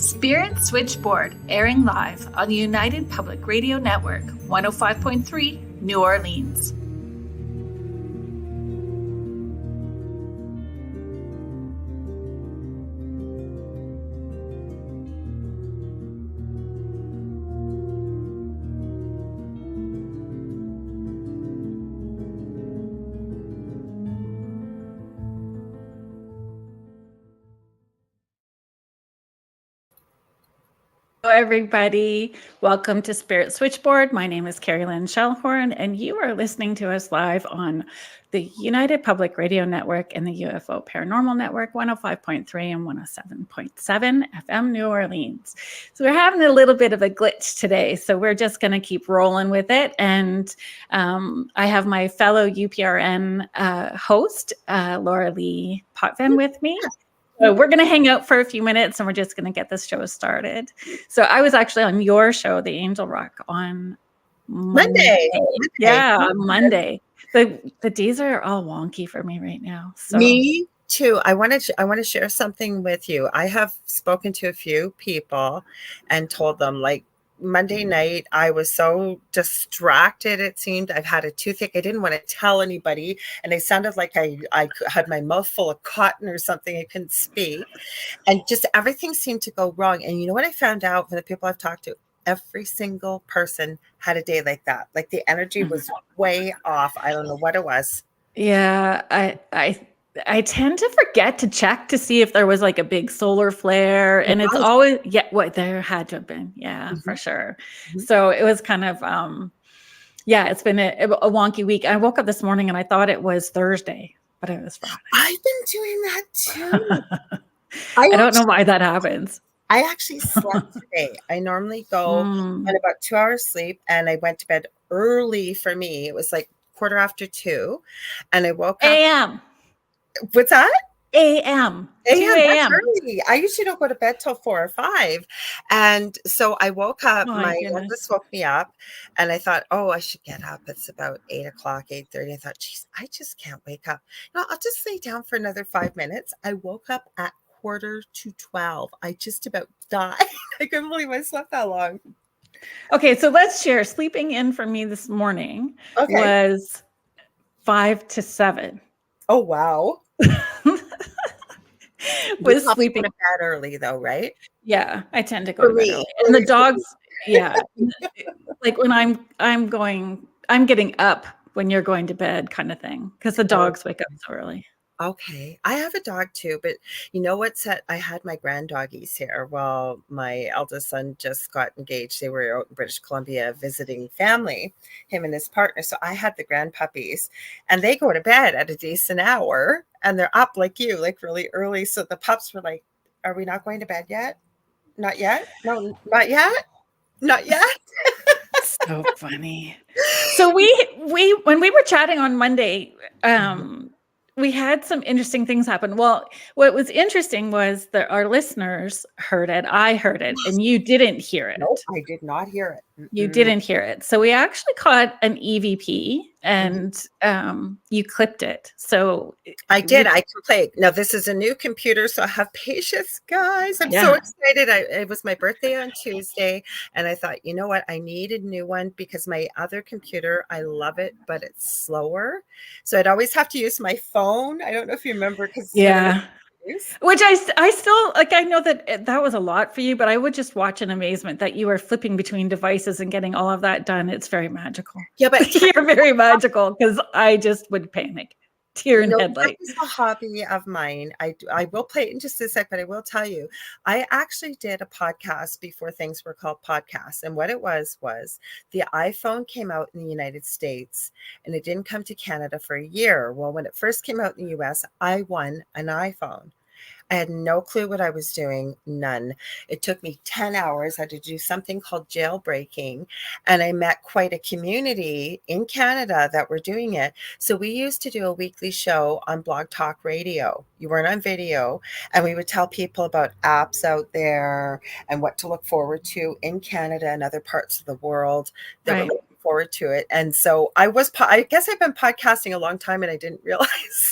Spirit Switchboard, airing live on the United Public Radio Network, 105.3, New Orleans. Hello, everybody. Welcome to Spirit Switchboard. My name is Carrie Lynn Shellhorn, and you are listening to us live on the United Public Radio Network and the UFO Paranormal Network, 105.3 and 107.7 FM New Orleans. So we're having a little bit of a glitch today, so we're just going to keep rolling with it. And I have my fellow UPRN host, Laura Lee Potvin, with me. So we're going to hang out for a few minutes and we're just going to get this show started. So I was actually on your show, The Angel Rock, on Monday. Yeah, on Monday. The days are all wonky for me right now. So. Me too. I want to share something with you. I have spoken to a few people and told them, like, Monday night, I was so distracted, it seemed. I've had a toothache. I didn't want to tell anybody. And I sounded like I had my mouth full of cotton or something. I couldn't speak. And just everything seemed to go wrong. And you know what I found out from the people I've talked to? Every single person had a day like that. Like the energy was way off. I don't know what it was. Yeah, I tend to forget to check to see if there was like a big solar flare, and it's always, there had to have been, for sure. Mm-hmm. So it was kind of, it's been a wonky week. I woke up this morning and I thought it was Thursday, but it was Friday. I've been doing that too. I don't know why that happens. I actually slept today. I normally go on about 2 hours sleep, and I went to bed early. For me, it was like 2:45, and I woke up. A.M. What's that? A.M. 2 a.m. I usually don't go to bed till 4 or 5. And so I woke up, my youngest woke me up, and I thought, I should get up. It's about 8 o'clock, 8:30. I thought, geez, I just can't wake up. No, I'll just lay down for another 5 minutes. I woke up at 11:45. I just about died. I couldn't believe I slept that long. Okay, so let's share. Sleeping in for me this morning was 5 to 7. Oh, wow. Was sleeping to bed early though, right? Yeah, I tend to go to bed early. And the dogs, like when I'm getting up when you're going to bed kind of thing, because the dogs wake up so early. Okay. I have a dog too, but you know what's that? I had my grand doggies here. Well, my eldest son just got engaged. They were out in British Columbia visiting family, him and his partner. So I had the grand puppies, and they go to bed at a decent hour, and they're up like you, like really early. So the pups were like, are we not going to bed yet? Not yet? No, not yet? Not yet? So funny. So we when we were chatting on Monday, we had some interesting things happen. Well, what was interesting was that our listeners heard it. I heard it, and you didn't hear it. Nope, I did not hear it. You didn't hear it. So we actually caught an EVP, and you clipped it. So I did. I can play. Now, this is a new computer, so have patience, guys. I'm so excited. It was my birthday on Tuesday, and I thought, you know what? I need a new one because my other computer, I love it, but it's slower. So I'd always have to use my phone. I don't know if you remember. Which I still, like, I know that was a lot for you, but I would just watch in amazement that you are flipping between devices and getting all of that done. It's very magical. Yeah, but you're very magical, because I just would panic. Tear in headlight. This is a hobby of mine. I will play it in just a sec, but I will tell you, I actually did a podcast before things were called podcasts. And what it was the iPhone came out in the United States, and it didn't come to Canada for a year. Well, when it first came out in the US, I won an iPhone. I had no clue what I was doing, none. It took me 10 hours. I had to do something called jailbreaking, and I met quite a community in Canada that were doing it. So we used to do a weekly show on Blog Talk Radio. You weren't on video, and we would tell people about apps out there and what to look forward to in Canada and other parts of the world that were looking forward to it. And so I guess I've been podcasting a long time and I didn't realize.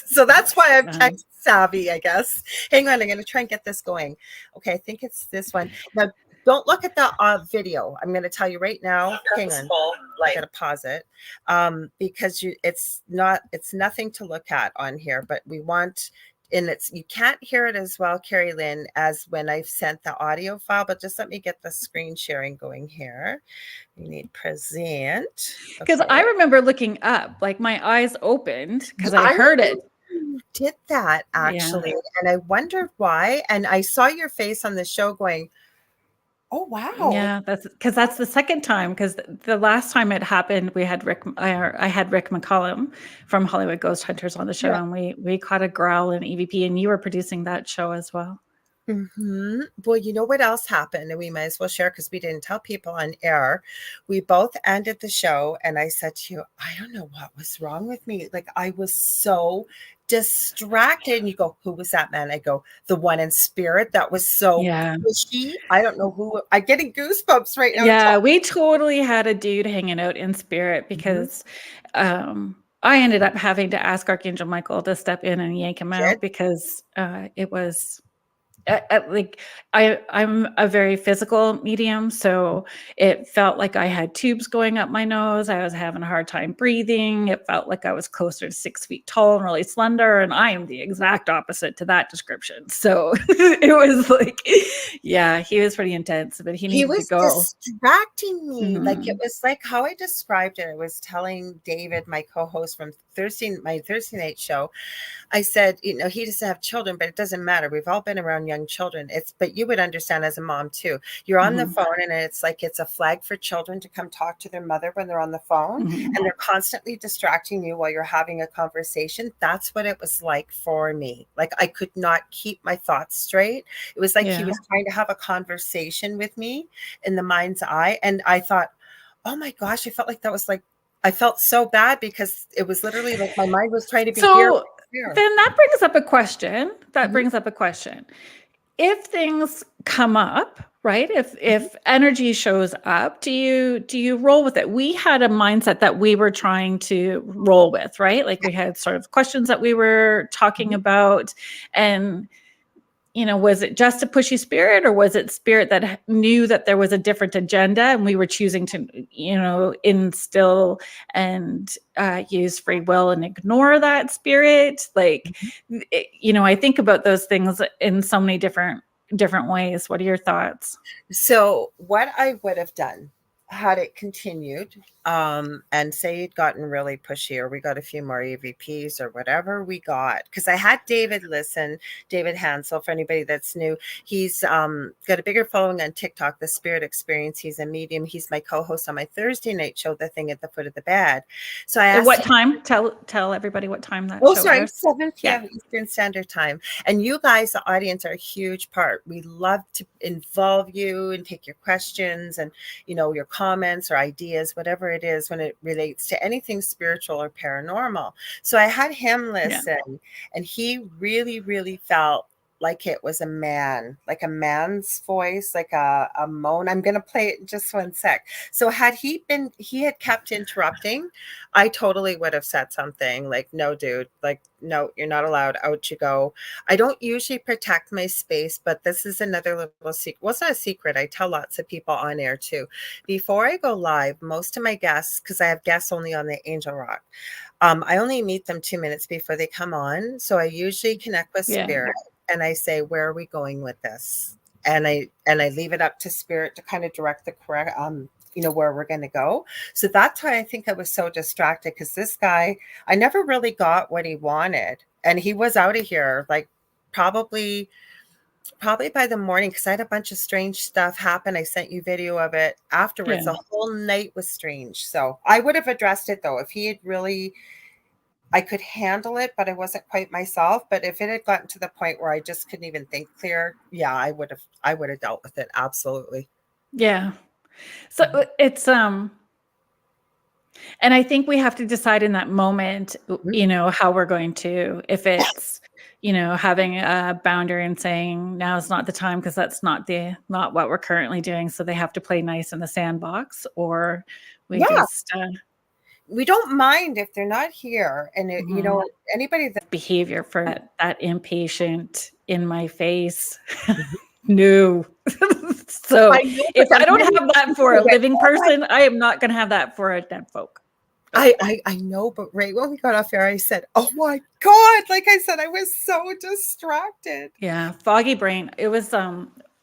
So that's why I've texted savvy, I guess. Hang on, I'm going to try and get this going. Okay, I think it's this one. Now, don't look at the video. I'm going to tell you right now. Hang on, I got to pause it because it's nothing to look at on here, but we want. And you can't hear it as well, Carrie Lynn, as when I've sent the audio file, but just let me get the screen sharing going here. You need present. Because I remember looking up, like my eyes opened because I heard it. Did that actually, and I wondered why. And I saw your face on the show going, oh wow. Yeah, that's the second time, because the last time it happened, we had I had Rick McCollum from Hollywood Ghost Hunters on the show, and we caught a growl in EVP, and you were producing that show as well. Mm-hmm. Well, you know what else happened, and we might as well share because we didn't tell people on air. We both ended the show, and I said to you, I don't know what was wrong with me. Like, I was so distracted. And you go, who was that man? I go, the one in spirit. That was so pushy. I don't know who. I'm getting goosebumps right now. Yeah, we totally had a dude hanging out in spirit because I ended up having to ask Archangel Michael to step in and yank him out because it was like I'm a very physical medium, so it felt like I had tubes going up my nose. I was having a hard time breathing. It felt like I was closer to 6 feet tall and really slender, and I am the exact opposite to that description. So it was like, yeah, he was pretty intense, but he needed to go. He was distracting me. Like, it was like how I described it. I was telling David, my co-host from my Thursday night show, I said, he doesn't have children, but it doesn't matter. We've all been around young children. But you would understand as a mom too. You're on the phone, and it's like it's a flag for children to come talk to their mother when they're on the phone, and they're constantly distracting you while you're having a conversation. That's what it was like for me. Like, I could not keep my thoughts straight. It was like he was trying to have a conversation with me in the mind's eye, and I thought, oh my gosh, I felt like that was like, I felt so bad because it was literally like my mind was trying to be here. Then that brings up a question. Brings up a question. If things come up, right? If energy shows up, do you roll with it? We had a mindset that we were trying to roll with, right? Like, we had sort of questions that we were talking about, and was it just a pushy spirit, or was it spirit that knew that there was a different agenda, and we were choosing to, instill and use free will and ignore that spirit? Like, I think about those things in so many different ways. What are your thoughts? So what I would have done had it continued, and say it gotten really pushy, or we got a few more EVPs or whatever we got, because I had David Hansel, for anybody that's new. He's got a bigger following on TikTok, The Spirit Experience. He's a medium. He's my co-host on my Thursday night show, The Thing at the Foot of the Bed. So I asked what time? Tell everybody what time that show is. 7 p.m. Eastern Standard Time. And you guys, the audience, are a huge part. We love to involve you and take your questions and your comments or ideas, whatever it is, when it relates to anything spiritual or paranormal. So I had him listen, and he really, really felt like it was a man, like a man's voice, like a moan. I'm going to play it in just one sec. So had he had kept interrupting, I totally would have said something like, no, dude, like, no, you're not allowed. Out you go. I don't usually protect my space, but this is another little secret. Well, it's not a secret. I tell lots of people on air too. Before I go live, most of my guests, because I have guests only on the Angel Rock, I only meet them 2 minutes before they come on. So I usually connect with spirit. And I say, where are we going with this? And I leave it up to spirit to kind of direct the correct, where we're going to go. So that's why I think I was so distracted, because this guy, I never really got what he wanted. And he was out of here, like probably by the morning, because I had a bunch of strange stuff happen. I sent you video of it afterwards. The whole night was strange. So I would have addressed it though. If he had really, I could handle it, but I wasn't quite myself. But if it had gotten to the point where I just couldn't even think clear, I would have dealt with it. Absolutely. Yeah. So it's, and I think we have to decide in that moment, how we're going to, if it's, having a boundary and saying now is not the time, because that's not what we're currently doing. So they have to play nice in the sandbox, or we just, we don't mind if they're not here. And it, you know, anybody that behavior for that impatient in my face. No. So I know, but if I that don't many have that for a people went, living "Oh my," person, I am not going to have that for a dead folk. I know, but right when we got off air, I said, "Oh my God!" Like I said, I was so distracted. Yeah, foggy brain. It was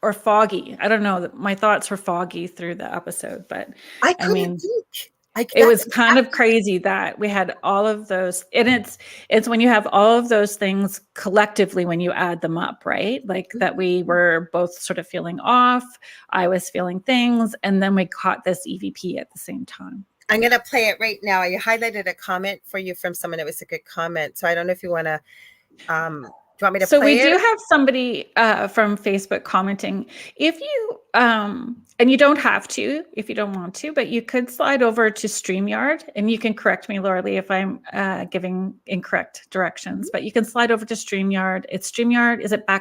or foggy. I don't know. My thoughts were foggy through the episode, but I I couldn't mean, think. Like it that's was kind of crazy that we had all of those, and it's when you have all of those things collectively when you add them up, right? Like that we were both sort of feeling off. I was feeling things, and then we caught this EVP at the same time. I'm going to play it right now. I highlighted a comment for you from someone. It was a good comment. So I don't know if you want to, do you want me to So play we it? do have somebody from Facebook commenting. If you and you don't have to, if you don't want to, but you could slide over to StreamYard, and you can correct me, Laura Lee, if I'm giving incorrect directions. But you can slide over to StreamYard. It's StreamYard. Is it / or /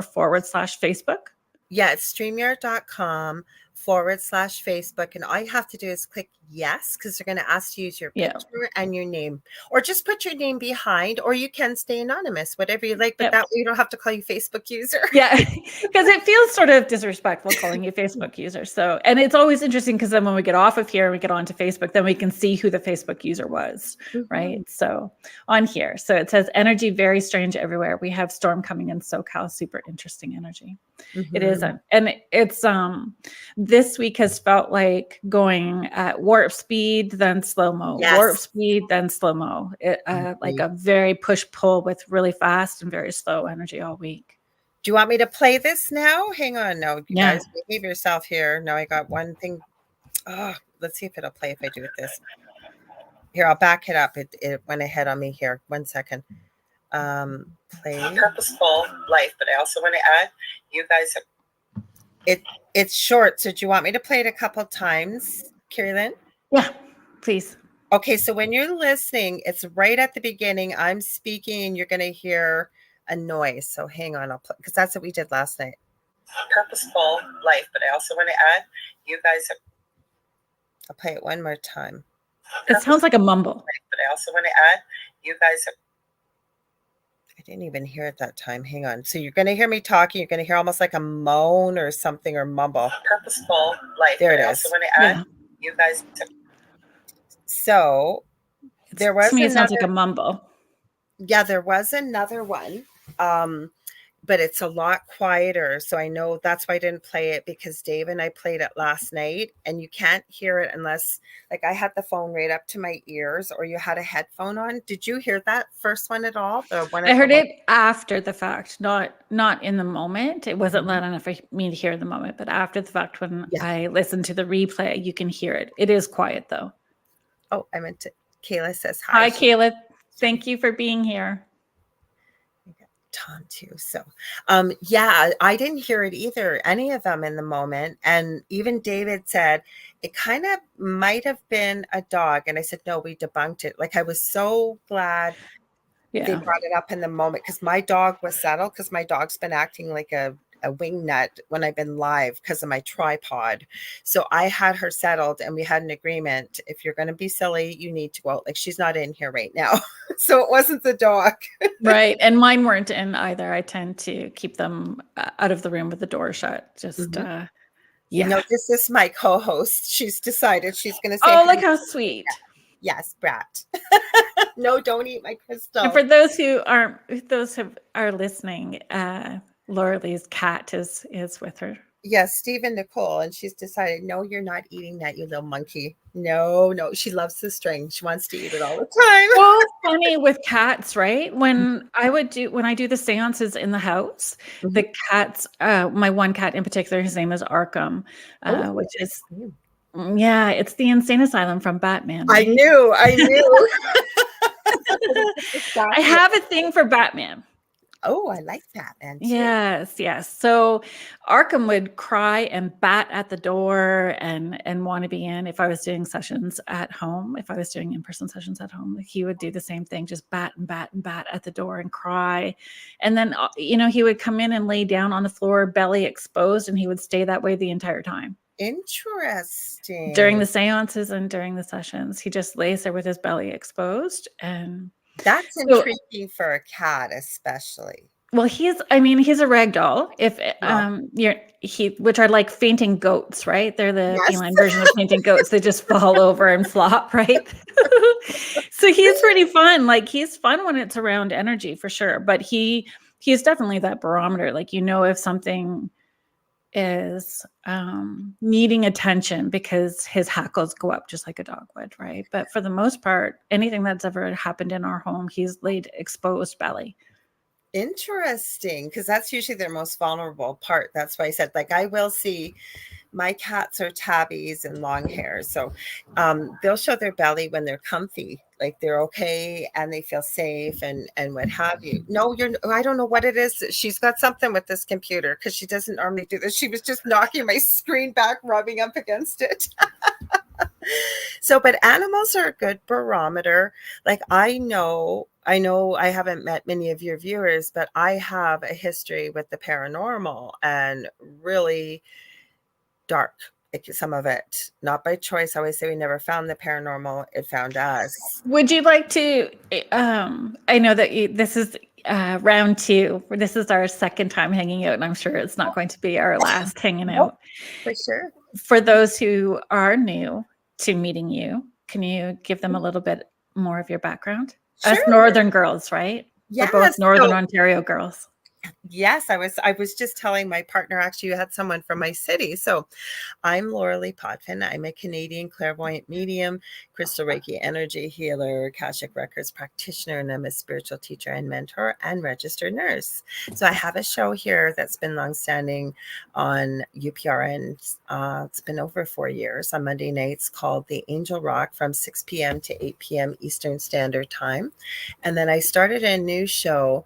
Facebook? Yeah, it's streamyard.com/Facebook. And all you have to do is click yes, because they're going to ask you to use your picture and your name, or just put your name behind, or you can stay anonymous, whatever you like. But that way you don't have to call you Facebook user. Yeah, because it feels sort of disrespectful calling you Facebook user. So, and it's always interesting because then when we get off of here and we get onto Facebook, then we can see who the Facebook user was, right? So on here, so it says energy very strange everywhere. We have storm coming in SoCal, super interesting energy. It is, and it's this week has felt like going at warp speed, then slow-mo, warp speed, then slow-mo. Like a very push-pull with really fast and very slow energy all week. Do you want me to play this now? Hang on. No, you guys behave yourself here. No, I got one thing. Oh, let's see if it'll play if I do it this. Here, I'll back it up. It went ahead on me here. 1 second. Play. Purposeful life, but I also want to add, you guys have it's short. So do you want me to play it a couple times, Carrie-Lynn? Yeah, please. Okay, so when you're listening, it's right at the beginning. I'm speaking and you're going to hear a noise. So hang on, I'll play, because that's what we did last night. Purposeful life, but I also want to add, you guys have, I'll play it one more time. It sounds like a mumble. Life, but I also want to add, you guys have, I didn't even hear it that time. Hang on. So you're going to hear me talking. You're going to hear almost like a moan or something, or mumble. Purposeful life. There it is. I also want to add, you guys have, so there was, to me, it sounds like a mumble. Yeah, there was another one, but it's a lot quieter. So I know that's why I didn't play it, because Dave and I played it last night, and you can't hear it unless, like, I had the phone right up to my ears, or you had a headphone on. Did you hear that first one at all? The one I heard it after the fact, not in the moment. It wasn't loud enough for me to hear in the moment, but after the fact, when I listened to the replay, you can hear it. It is quiet though. Oh, I meant to. Kayla says hi. Hi, Kayla. Thank you for being here. Tom too. So yeah, I didn't hear it either, any of them in the moment. And even David said it kind of might have been a dog. And I said, no, we debunked it. Like, I was so glad they brought it up in the moment, because my dog was settled, because my dog's been acting like a wing nut when I've been live because of my tripod. So I had her settled, and we had an agreement. If you're going to be silly, you need to go out. Like, she's not in here right now. So it wasn't the dog. Right. And mine weren't in either. I tend to keep them out of the room with the door shut. Just, No, this is my co-host. She's decided she's going to say, oh, look how sweet. Yes, Brat. No, don't eat my crystal. And for those who are listening, Laura Lee's cat is with her. Yes, Steve and Nicole, and she's decided, no, you're not eating that, you little monkey. No, she loves the string. She wants to eat it all the time. Well, it's funny with cats, right? When I do the seances in the house, the cats, my one cat in particular, his name is Arkham, which is, it's the insane asylum from Batman. Right? I knew. I have a thing for Batman. Oh, I like Batman too. Yes. So Arkham would cry and bat at the door and want to be in. If I was doing sessions at home, if I was doing in-person sessions at home, he would do the same thing, just bat and bat and bat at the door and cry. And then, he would come in and lay down on the floor, belly exposed, and he would stay that way the entire time. Interesting. During the seances and during the sessions, he just lays there with his belly exposed. And That's so, intriguing for a cat, especially. well, I mean, he's a rag doll. If Well, which are like fainting goats, right? They're the yes. feline version of fainting goats. They just fall over and flop, right? So he's pretty fun. Like, he's fun when it's around energy for sure. But he's definitely that barometer. Like, if something is needing attention, because his hackles go up just like a dog would, right? But for the most part, anything that's ever happened in our home, he's laid exposed belly. Interesting, because that's usually their most vulnerable part. That's why I said, like, I will see my cats are tabbies and long hair. So they'll show their belly when they're comfy, like they're okay and they feel safe and what have you. No, I don't know what it is. She's got something with this computer, because she doesn't normally do this. She was just knocking my screen back, rubbing up against it. So, but animals are a good barometer. Like, I know I haven't met many of your viewers, but I have a history with the paranormal, and really dark. Some of it, not by choice. I always say we never found the paranormal, it found us. Would you like to, I know that this is round 2. This is our second time hanging out, and I'm sure it's not going to be our last hanging out. For sure. For those who are new to meeting you, can you give them a little bit more of your background? Sure. Us Northern girls, right? Yes. We're both Northern Ontario girls. Yes, I was just telling my partner, actually, you had someone from my city. So I'm Laura Lee Potvin. I'm a Canadian clairvoyant medium, crystal Reiki energy healer, Akashic Records practitioner, and I'm a spiritual teacher and mentor and registered nurse. So I have a show here that's been longstanding on UPRN. It's been over 4 years on Monday nights, called The Angel Rock, from 6 p.m. to 8 p.m. Eastern Standard Time. And then I started a new show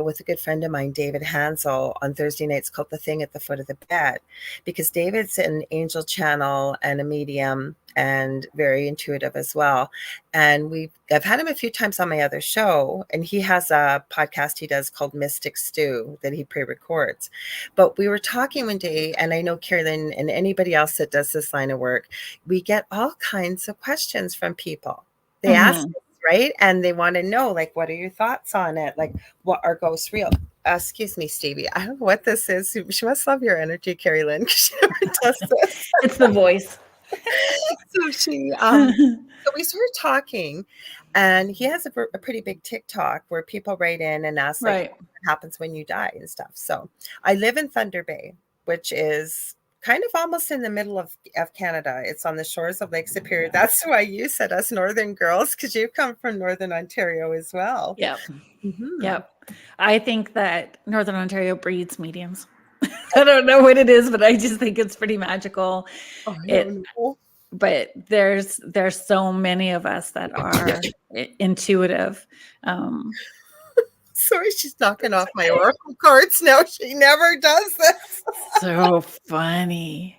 with a good friend of mine, David Hansel, on Thursday nights, called The Thing at the Foot of the Bed, because David's an angel channel and a medium, and very intuitive as well. And I've had him a few times on my other show, and he has a podcast he does called Mystic Stew that he pre-records. But we were talking one day, and I know Carolyn and anybody else that does this line of work, we get all kinds of questions from people. They ask us, right? And they want to know, like, what are your thoughts on it? Like, what are ghosts real? Excuse me, Stevie. I don't know what this is. She must love your energy, Carrie Lynn, because she never does this. It's the voice. So so we started talking, and he has a pretty big TikTok where people write in and ask, like, what happens when you die and stuff. So I live in Thunder Bay, which is kind of almost in the middle of Canada. It's on the shores of Lake Superior. That's why you said us Northern girls, because you come from Northern Ontario as well. Yep. Mm-hmm. Yep. I think that Northern Ontario breeds mediums. I don't know what it is, but I just think it's pretty magical. Oh, I don't know. But there's so many of us that are intuitive. Sorry, she's knocking off my oracle cards now. She never does this. So funny.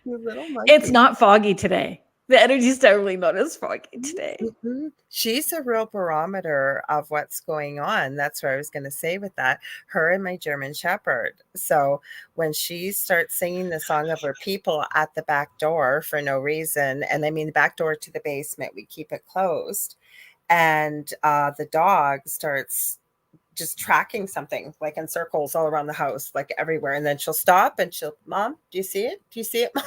You little monkey. It's not foggy today. The energy's definitely not as foggy today. Mm-hmm. She's a real barometer of what's going on. That's what I was going to say with that. Her and my German Shepherd. So when she starts singing the song of her people at the back door for no reason, and I mean the back door to the basement, we keep it closed, and the dog starts just tracking something, like in circles all around the house, like everywhere. And then she'll stop and Mom, do you see it? Do you see it, Mom?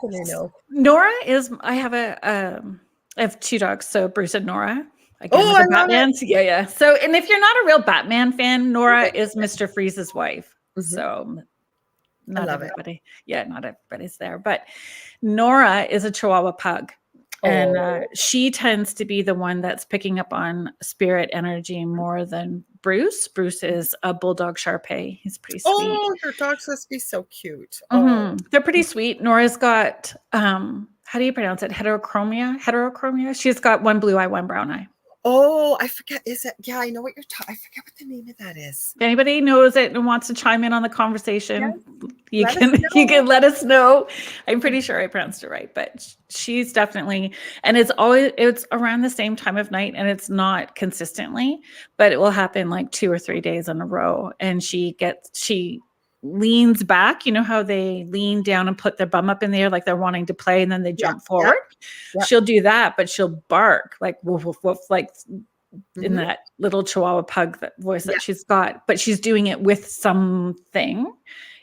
And I know. Nora is, I have 2 dogs. So Bruce and Nora. Again, with the Batman. Yeah. So, and if you're not a real Batman fan, Nora is Mr. Freeze's wife. Mm-hmm. So not everybody. Yeah, not everybody's there. But Nora is a Chihuahua pug. And she tends to be the one that's picking up on spirit energy more than Bruce. Bruce is a bulldog Shar-Pei. He's pretty sweet. Oh, your dogs must be so cute. Mm-hmm. They're pretty sweet. Nora's got, how do you pronounce it? Heterochromia. She's got one blue eye, one brown eye. Oh, I forget. Is it? Yeah, I know what you're talking. I forget what the name of that is. If anybody knows it and wants to chime in on the conversation, you can let us know. I'm pretty sure I pronounced it right, but she's definitely, and it's around the same time of night, and it's not consistently, but it will happen like 2 or 3 days in a row. And she leans back, you know how they lean down and put their bum up in the air like they're wanting to play, and then they jump forward. She'll do that, but she'll bark like woof woof woof, like in that little Chihuahua pug voice that she's got, but she's doing it with something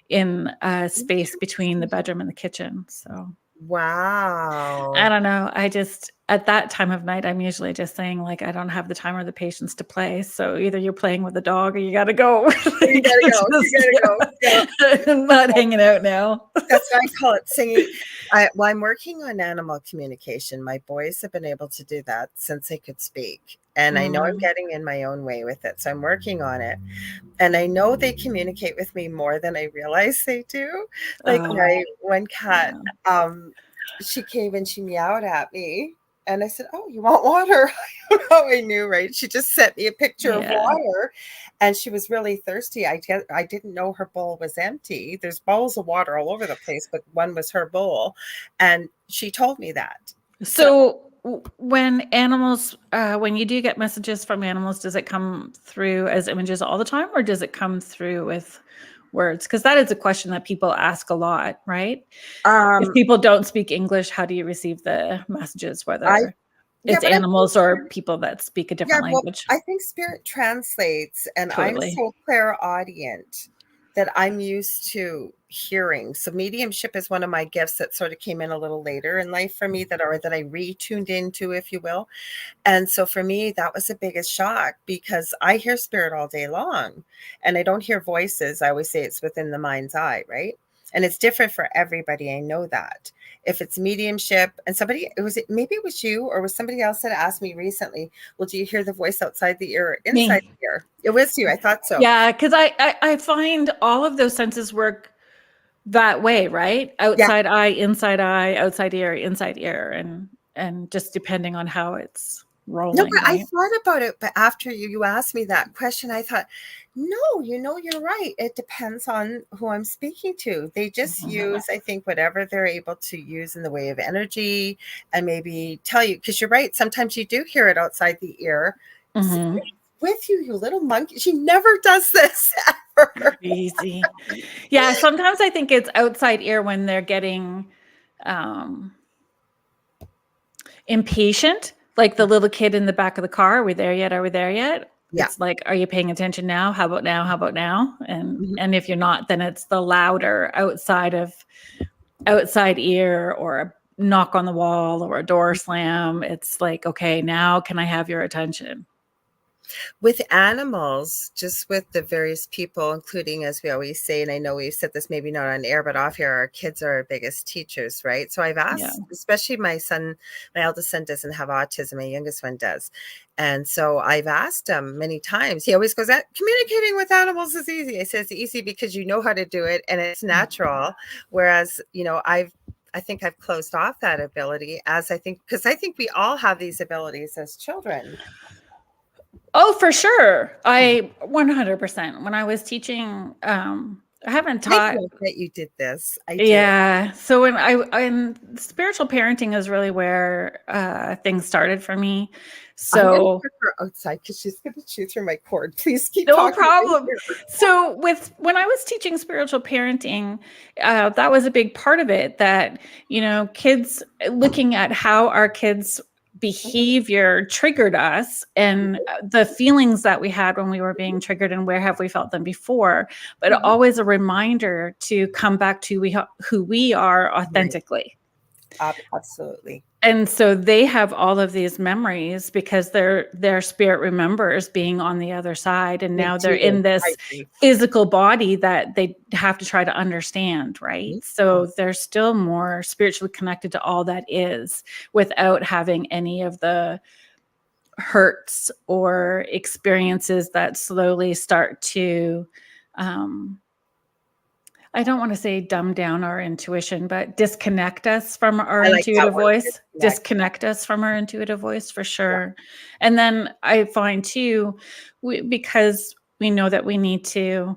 in a space between the bedroom and the kitchen. So Wow. I don't know. I just, at that time of night, I'm usually just saying, like, I don't have the time or the patience to play. So either you're playing with a dog or you got to go. You gotta go. You gotta go. Yeah. I'm not hanging out now. That's why I call it singing. Well, I'm working on animal communication. My boys have been able to do that since they could speak. And I know I'm getting in my own way with it. So I'm working on it. And I know they communicate with me more than I realize they do. Like my one cat, she came and she meowed at me. And I said, "Oh, you want water?" I don't know. I knew, right? She just sent me a picture of water, and she was really thirsty. I didn't know her bowl was empty. There's bowls of water all over the place, but one was her bowl, and she told me that. So when animals, when you do get messages from animals, does it come through as images all the time, or does it come through with words? Because that is a question that people ask a lot, right? If people don't speak English, how do you receive the messages, whether it's animals or people that speak a different language? I think spirit translates, and I'm so clairaudient that I'm used to hearing. So mediumship is one of my gifts that sort of came in a little later in life for me, that I retuned into, if you will. And so for me, that was the biggest shock, because I hear spirit all day long and I don't hear voices. I always say it's within the mind's eye, right? And it's different for everybody. I know that. If it's mediumship, and maybe it was you or was somebody else that asked me recently, well, do you hear the voice outside the ear or inside the ear? It was you. I thought so. Yeah, because I find all of those senses work that way, right? Outside eye, inside eye, outside ear, inside ear, and just depending on how it's rolling. No, but right? I thought about it, but after you asked me that question, I thought, no, you're right. It depends on who I'm speaking to. They just use, I think, whatever they're able to use in the way of energy, and maybe tell you, because you're right. Sometimes you do hear it outside the ear. With you little monkey. She never does this ever. Easy. Yeah, sometimes I think it's outside ear when they're getting impatient, like the little kid in the back of the car. Are we there yet? Are we there yet? Yeah. It's like, are you paying attention now? How about now? How about now? And if you're not, then it's the louder outside ear, or a knock on the wall or a door slam. It's like, okay, now can I have your attention? With animals, just with the various people, including, as we always say, and I know we've said this maybe not on air, but off here, our kids are our biggest teachers, right? So I've asked, especially my eldest son doesn't have autism, my youngest one does. And so I've asked him many times. He always goes, communicating with animals is easy. I say it's easy because you know how to do it and it's natural. Whereas, I think I've closed off that ability, because I think we all have these abilities as children. Oh, for sure. 100%. When I was teaching, I haven't taught. I know that you did this. Yeah. So when I'm spiritual parenting is really where things started for me. So I'm gonna put her outside because she's going to chew through my cord. Please keep talking. No problem. So when I was teaching spiritual parenting, that was a big part of it. That kids, looking at how our kids' behavior triggered us, and the feelings that we had when we were being triggered, and where have we felt them before, but always a reminder to come back to who we are authentically. Absolutely. And so they have all of these memories because their spirit remembers being on the other side, and now they're in this physical body that they have to try to understand, right? So they're still more spiritually connected to all that is, without having any of the hurts or experiences that slowly start to I don't want to say dumb down our intuition, but disconnect us from our intuitive voice. Disconnect us from our intuitive voice, for sure. Yeah. And then I find too, because we know that we need to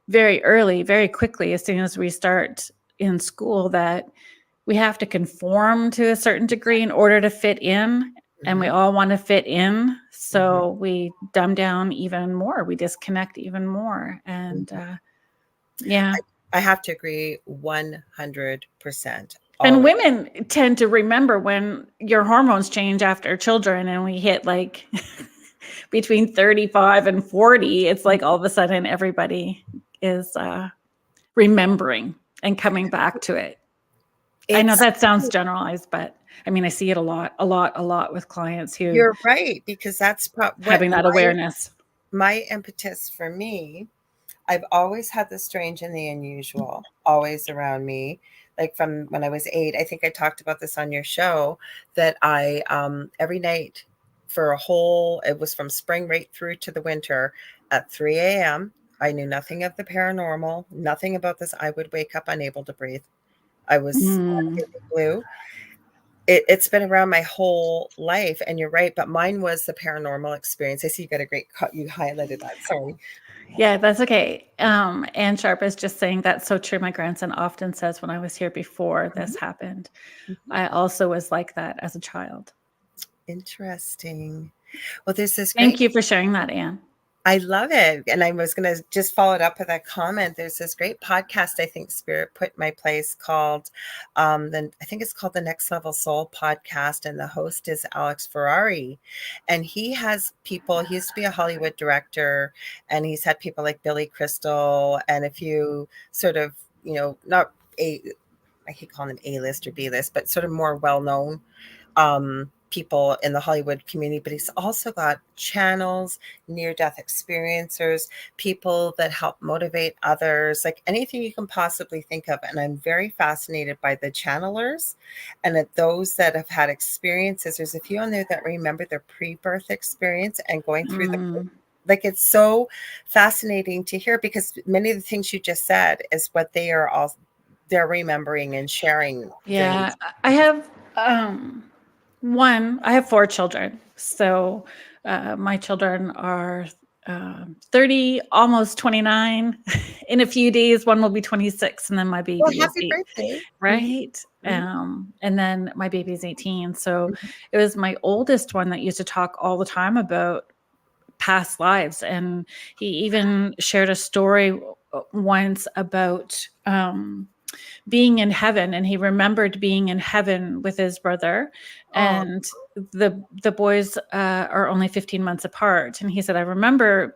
very early, very quickly, as soon as we start in school, that we have to conform to a certain degree in order to fit in. And we all want to fit in. So we dumb down even more. We disconnect even more. And Yeah. I have to agree 100%. And Always. women tend to remember when your hormones change after children and we hit like between 35 and 40. It's like all of a sudden everybody is remembering and coming back to it. I know that sounds generalized, but I mean, I see it a lot with clients who You're right, because that's having that awareness. My impetus for me. I've always had the strange and the unusual always around me. Like from when I was 8, I think I talked about this on your show, that I every night for it was from spring right through to the winter at 3 a.m. I knew nothing of the paranormal, nothing about this. I would wake up unable to breathe. I was blue. It's been around my whole life, and you're right. But mine was the paranormal experience. I see you got a great cut. You highlighted that. Sorry. Yeah, that's okay. Ann Sharp is just saying that's so true. My grandson often says when I was here before this happened, I also was like that as a child. Interesting. Well, there's this Thank you for sharing that, Ann. I love it. And I was going to just follow it up with a comment. There's this great podcast I think Spirit put in my place called, I think it's called the Next Level Soul podcast. And the host is Alex Ferrari. And he has people, he used to be a Hollywood director, and he's had people like Billy Crystal and a few sort of, I keep calling them A-list or B-list, but sort of more well-known people in the Hollywood community. But he's also got channels, near-death experiencers, people that help motivate others, like anything you can possibly think of. And I'm very fascinated by the channelers and at those that have had experiences. There's a few on there that remember their pre-birth experience and going through like, it's so fascinating to hear, because many of the things you just said is what they're remembering and sharing. Yeah, I have I have 4 children. So my children are 30, almost 29. In a few days, one will be 26, and then my baby is happy 8, birthday. right? And then my baby is 18. So it was my oldest one that used to talk all the time about past lives. And he even shared a story once about being in heaven, and he remembered being in heaven with his brother, and the boys are only 15 months apart. And he said, I remember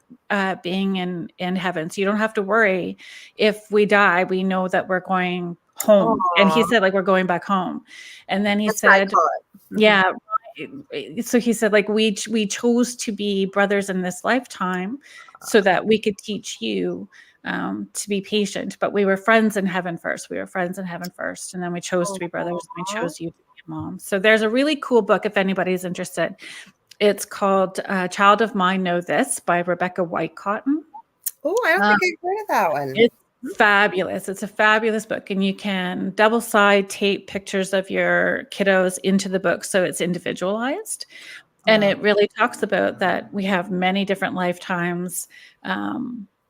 being in heaven, so you don't have to worry. If we die, we know that we're going home. And he said, like, we're going back home. And then he said, yeah. So he said, like, we chose to be brothers in this lifetime so that we could teach you to be patient, but we were friends in heaven first. And then we chose to be brothers, and we chose you to be a mom. So there's a really cool book if anybody's interested. It's called Child of Mine Know This by Rebecca White-Cotton. Oh, I don't think I've heard of that one. It's fabulous. It's a fabulous book, and you can double side tape pictures of your kiddos into the book so it's individualized. And it really talks about that we have many different lifetimes.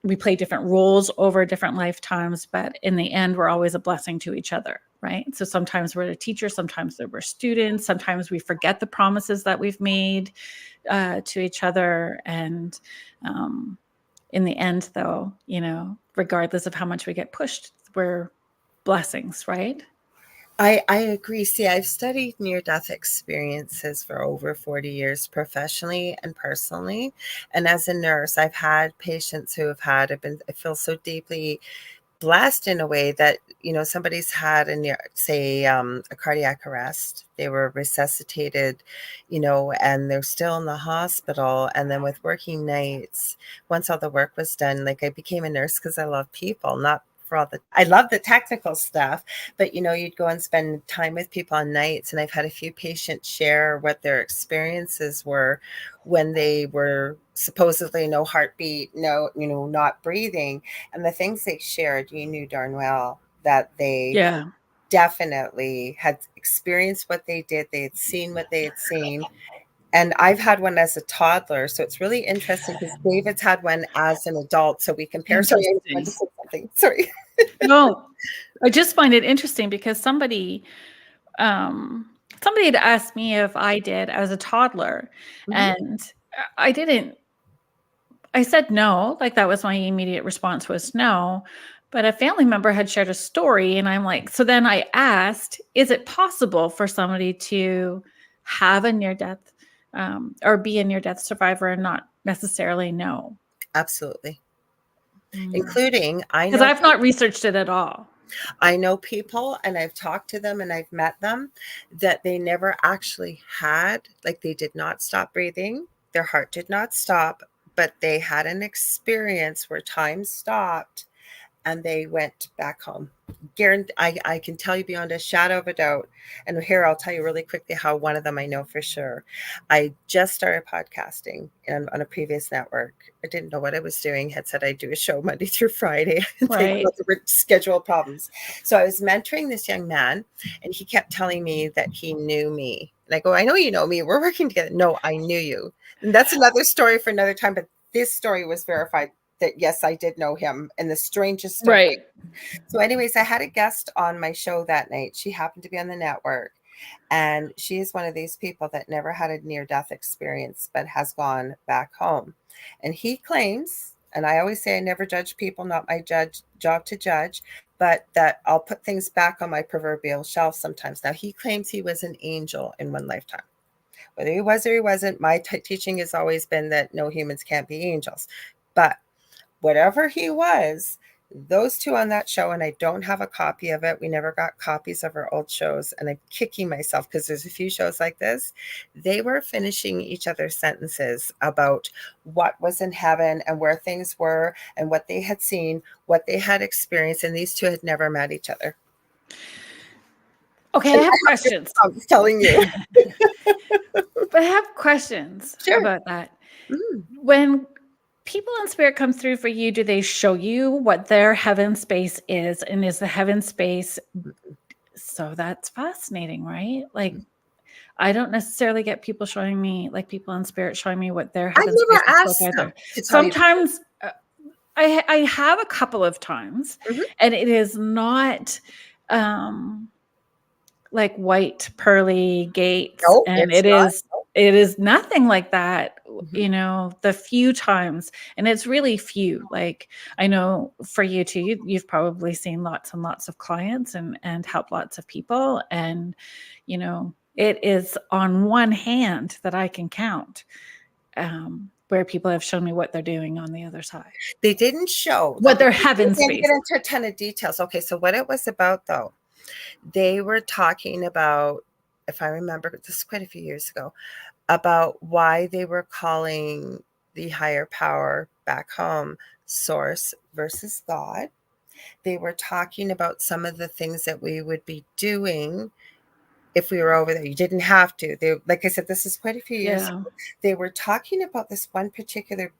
We play different roles over different lifetimes, but in the end, we're always a blessing to each other, right? So sometimes we're a teacher, sometimes we're students, sometimes we forget the promises that we've made to each other. And in the end, though, regardless of how much we get pushed, we're blessings, right? I agree. See, I've studied near-death experiences for over 40 years, professionally and personally. And as a nurse, I've had patients who have I feel so deeply blessed in a way that, somebody's had a cardiac arrest. They were resuscitated, and they're still in the hospital. And then with working nights, once all the work was done, like, I became a nurse because I love people, not I love the technical stuff, but you'd go and spend time with people on nights. And I've had a few patients share what their experiences were when they were supposedly no heartbeat, not breathing. And the things they shared, you knew darn well that they definitely had experienced what they did. They had seen what they had seen. And I've had one as a toddler. So it's really interesting because David's had one as an adult. So we compare. Sorry, I just said something. Sorry. No, I just find it interesting because somebody had asked me if I did as a toddler, and I said no. Like, that was my immediate response was no. But a family member had shared a story, and I'm like, so then I asked, is it possible for somebody to have a near death or be a near death survivor and not necessarily know? Absolutely. Because Including, I've not researched it at all. I know people, and I've talked to them and I've met them, that they never actually had, like they did not stop breathing. Their heart did not stop, but they had an experience where time stopped and they went back home. I can tell you beyond a shadow of a doubt. And here I'll tell you really quickly how one of them I know for sure. I just started podcasting on a previous network. I didn't know what I was doing. Had said I'd do a show Monday through Friday. Right. There were schedule problems. So I was mentoring this young man, and he kept telling me that he knew me. And I go, I know you know me. We're working together. No, I knew you. And that's another story for another time. But this story was verified that yes, I did know him, and the strangest story. Right. So anyways, I had a guest on my show that night. She happened to be on the network, and she is one of these people that never had a near-death experience but has gone back home. And he claims, and I always say I never judge people, not my job to judge, but that I'll put things back on my proverbial shelf sometimes. Now, he claims he was an angel in one lifetime. Whether he was or he wasn't, my teaching has always been that no humans can't be angels. But whatever he was, those two on that show, and I don't have a copy of it. We never got copies of our old shows, and I'm kicking myself because there's a few shows like this. They were finishing each other's sentences about what was in heaven and where things were and what they had seen, what they had experienced, and these two had never met each other. Okay, I have questions. I'm telling you. But I have questions about that. When people in spirit come through for you, do they show you what their heaven space is? And is the heaven space? So that's fascinating, right? Like, I don't necessarily get people showing me, like people in spirit showing me what their heaven space is like either. Sometimes I have a couple of times, and it is not like white pearly gates, and it is nothing like that. You know, the few times, and it's really few. Like, I know for you too, you've probably seen lots and lots of clients and helped lots of people, and you know, it is on one hand that I can count where people have shown me what they're doing on the other side. They didn't show what their heaven space. Didn't get into a ton of details. Okay, so what it was about though, they were talking about, if I remember, this is quite a few years ago, about why they were calling the higher power back home source versus God. They were talking about some of the things that we would be doing if we were over there. You didn't have to. They, like I said, this is quite a few years ago. They were talking about this one particular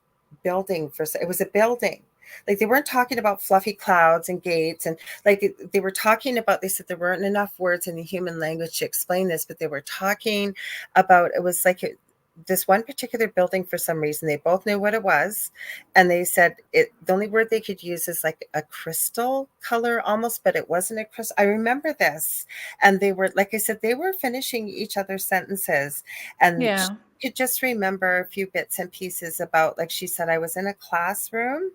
building. It was a building. Like, they weren't talking about fluffy clouds and gates, and like they were talking about, they said there weren't enough words in the human language to explain this, but they were talking about, it was like this one particular building. For some reason, they both knew what it was, and they said the only word they could use is like a crystal color almost, but it wasn't a crystal. I remember this, and they were, like I said, they were finishing each other's sentences, and could just remember a few bits and pieces about, like she said, I was in a classroom,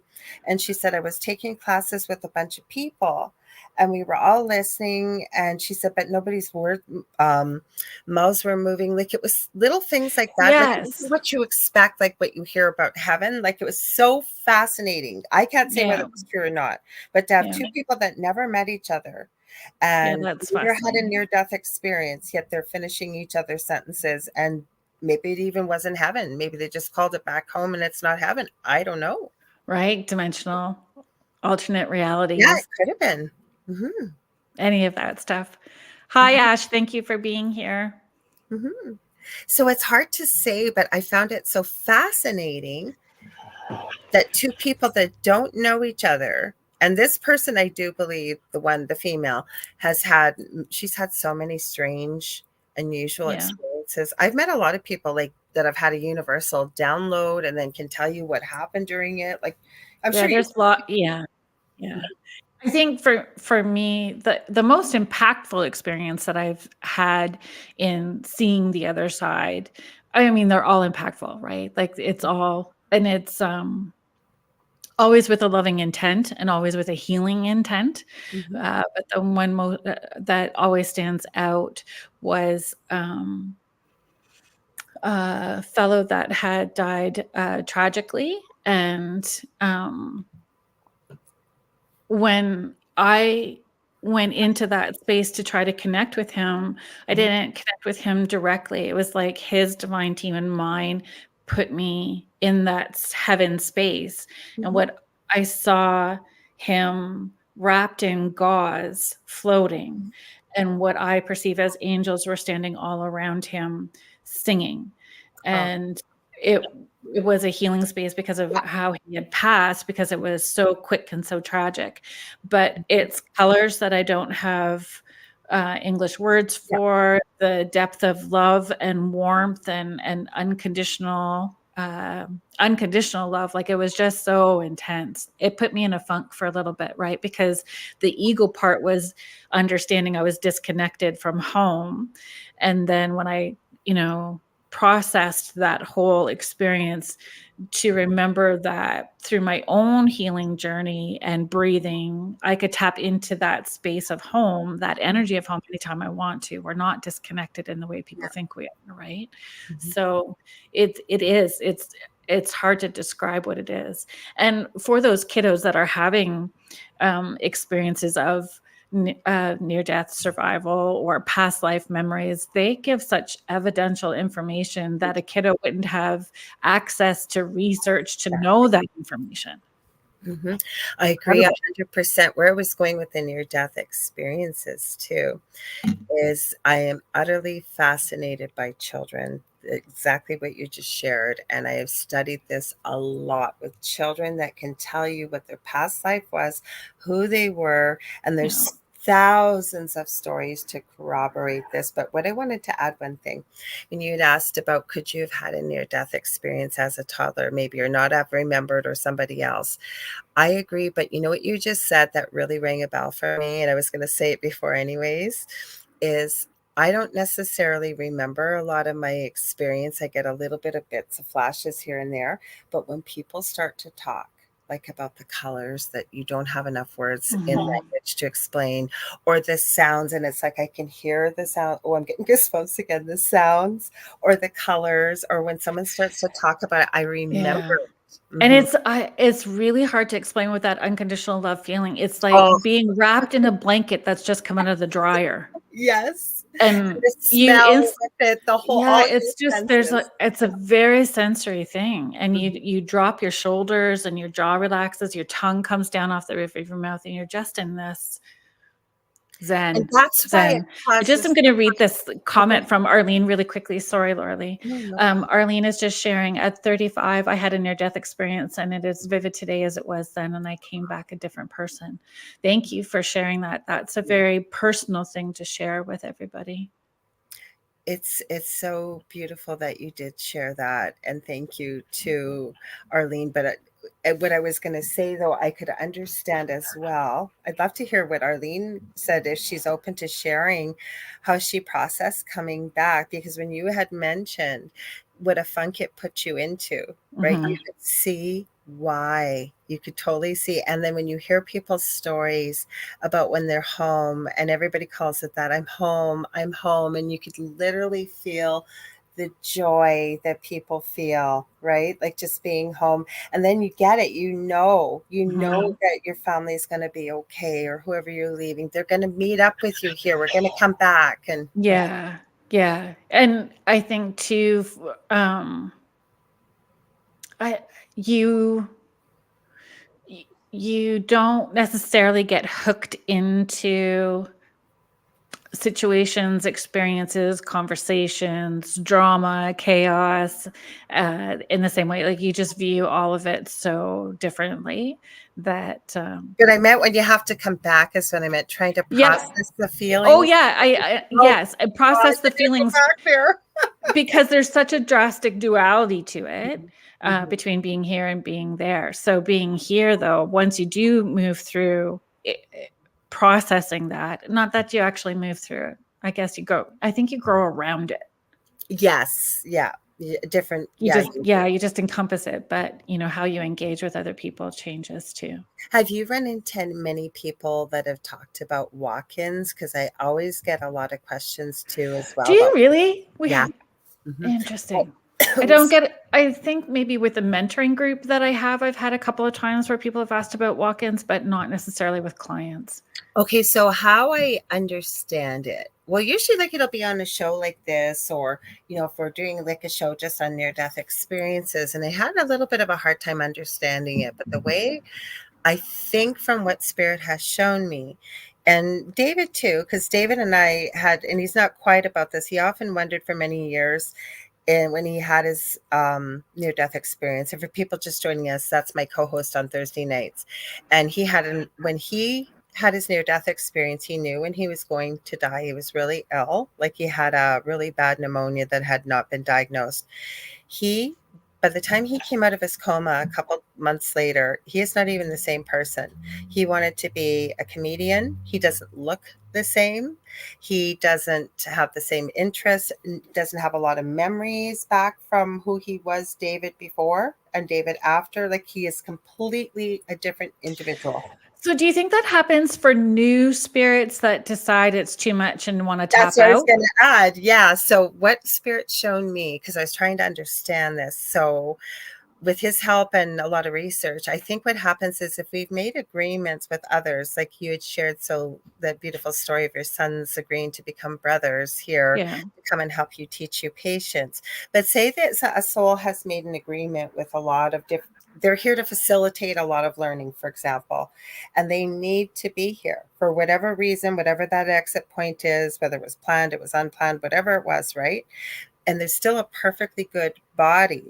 and she said I was taking classes with a bunch of people, and we were all listening, and she said, but nobody's mouths were moving. Like, it was little things like that. Yes. Like, what you expect, like what you hear about heaven. Like, it was so fascinating. I can't say whether it was true or not, but to have two people that never met each other and never had a near-death experience, yet they're finishing each other's sentences, and maybe it even wasn't heaven. Maybe they just called it back home and it's not heaven. I don't know. Right? Dimensional, alternate realities. Yeah, it could have been. Any of that stuff. Hi, Ash. Thank you for being here. So it's hard to say, but I found it so fascinating that two people that don't know each other, and this person, I do believe, the female, she's had so many strange, unusual experiences. I've met a lot of people like that have had a universal download and then can tell you what happened during it. Like, I'm sure there's a lot. Yeah. I think for me, the most impactful experience that I've had in seeing the other side, I mean, they're all impactful, right? Like, it's all, and it's all always with a loving intent and always with a healing intent. Mhm. But the one that always stands out was a fellow that had died tragically. And when I went into that space to try to connect with him, I Mhm. didn't connect with him directly. It was like his divine team and mine put me in that heaven space. And Mhm. what I saw him wrapped in gauze floating, and what I perceive as angels were standing all around him singing. Oh, And it it was a healing space because of how he had passed, because it was so quick and so tragic. But mhm. it's colors that I don't have English words Yeah. for, the depth of love and warmth and unconditional love. Like, it was just so intense. It put me in a funk for a little bit, right? Because the ego part was understanding I was disconnected from home. And then when I, processed that whole experience, to remember that through my own healing journey and breathing, I could tap into that space of home, that energy of home, anytime I want to. We're not disconnected in the way people think we are, right? Mhm. So it's hard to describe what it is. And for those kiddos that are having experiences of near-death survival or past life memories, they give such evidential information that a kiddo wouldn't have access to research to know that information. Mhm. I agree Incredible. 100%. Where I was going with the near-death experiences too is I am utterly fascinated by children, exactly what you just shared, and I have studied this a lot with children that can tell you what their past life was, who they were, and Yeah. there's thousands of stories to corroborate this. But what I wanted to add one thing, and you had asked about could you have had a near-death experience as a toddler, maybe, or not have remembered, or somebody else. I agree, but you know what you just said that really rang a bell for me, and I was going to say it before anyways, is I don't necessarily remember a lot of my experience. I get a little bit of bits of flashes here and there, but when people start to talk, like about the colors that you don't have enough words in Mhm. language to explain, or the sounds, and it's like I can hear the sound. Oh, I'm getting goosebumps again. The sounds, or the colors, or when someone starts to talk about it, I Yeah. remember it. And Mhm. it's really hard to explain what that unconditional love feeling. It's Oh, like being wrapped in a blanket that's just come out of the dryer. yes. And The you smell with it, the whole yeah, all your it's just senses. it's a very sensory thing. And you Mhm. you drop your shoulders and your jaw relaxes, your tongue comes down off the roof of your mouth, and you're just in this And zen. that's why it Zen. I just am causes gonna read this okay. comment from Arlene really quickly. Sorry, Laurie. No, no problem. Arlene is just sharing, at 35, I had a near-death experience, and it is vivid today as it was then, and I came back a different person. Thank you for sharing that. That's a very personal thing to share with everybody. It's so beautiful that you did share that, and thank you to Arlene. But what I was going to say, though, I could understand as well. I'd love to hear what Arlene said if she's open to sharing how she processed coming back. Because when you had mentioned what a funk it put you into, right? You Mhm. could see why. You could totally see. And then when you hear people's stories about when they're home, and everybody calls it that, I'm home, and you could literally feel the joy that people feel, right? Like just being home. And then you get it, Mhm. that your family is going to be okay, or whoever you're leaving, they're going to meet up with you here, we're going to come back. And yeah. Yeah. Yeah. And I think too, I you you don't necessarily get hooked into situations, experiences, conversations, drama, chaos, in the same way. Like, you just view all of it so differently that, But I meant when you have to come back is what I meant, trying to yeah. process the Oh, feelings. yeah. Oh Yes, I God, process I the did go feelings back there. because there's such a drastic duality to it, Mhm. between being here and being there. So being here, though, once you do move through processing that, not that you actually move through it, I guess I think you grow around it. Yes. Yeah. different. You just encompass it, but how you engage with other people changes too. Have you run into many people that have talked about walk-ins? Because I always get a lot of questions too as well Do you about, really? yeah. Mm-hmm. Interesting. I don't get it. I think maybe with the mentoring group that I have, I've had a couple of times where people have asked about walk-ins, but not necessarily with clients. Okay, so how I understand it, well, usually like it'll be on a show like this, or if we're doing like a show just on near-death experiences, and I had a little bit of a hard time understanding it, but the way I think from what Spirit has shown me, and David too, because David and I had, and he's not quiet about this, he often wondered for many years, and when he had his near-death experience, and for people just joining us, that's my co-host on Thursday nights, and when he had his near-death experience, he knew when he was going to die. He was really ill, like he had a really bad pneumonia that had not been diagnosed. By the time he came out of his coma a couple months later, he is not even the same person. He wanted to be a comedian. He doesn't look the same. He doesn't have the same interests, doesn't have a lot of memories back from who he was, David before and David after. Like, he is completely a different individual. So do you think that happens for new spirits that decide it's too much and want to tap out? That's what I was going to add. Yeah. So what Spirit's shown me, because I was trying to understand this. So with his help and a lot of research, I think what happens is if we've made agreements with others, like you had shared, so that beautiful story of your sons agreeing to become brothers here, to come and help you, teach you patience. But say that a soul has made an agreement with a lot of different, they're here to facilitate a lot of learning, for example, and they need to be here for whatever reason, whatever that exit point is, whether it was planned, it was unplanned, whatever it was, right? And there's still a perfectly good body.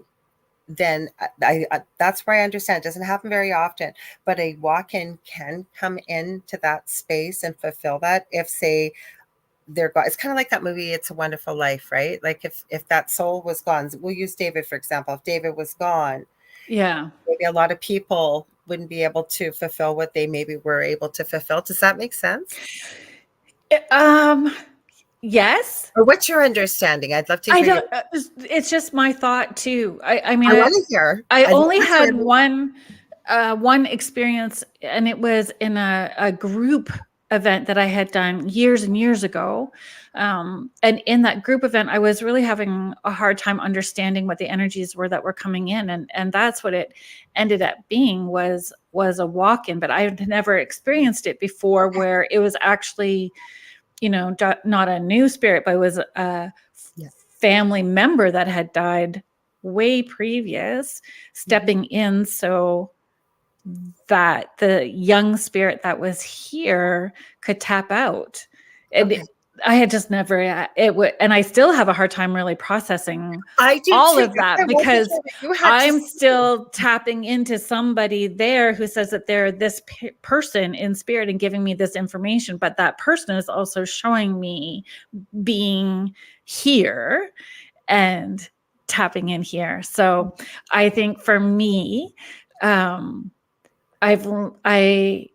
Then I that's where I understand it doesn't happen very often, but a walk-in can come into that space and fulfill that. If, say, they're gone, it's kind of like that movie It's a Wonderful Life, right? Like if that soul was gone, we'll use David for example. If David was gone, maybe a lot of people wouldn't be able to fulfill what they maybe were able to fulfill. Does that make sense? Yes. Or what's your understanding? I'd love to hear. It's just my thought too. I mean, I want to hear. I only had one experience, and it was in a group event that I had done years and years ago. And in that group event, I was really having a hard time understanding what the energies were that were coming in. And that's what it ended up being was a walk-in, but I had never experienced it before, where it was actually, not a new spirit, but it was a family member that had died way previous, stepping in so that the young spirit that was here could tap out. And I had just never, and I still have a hard time really processing all of that, because I'm still tapping into somebody there who says that they're this person in spirit and giving me this information, but that person is also showing me being here and tapping in here. So I think for me, I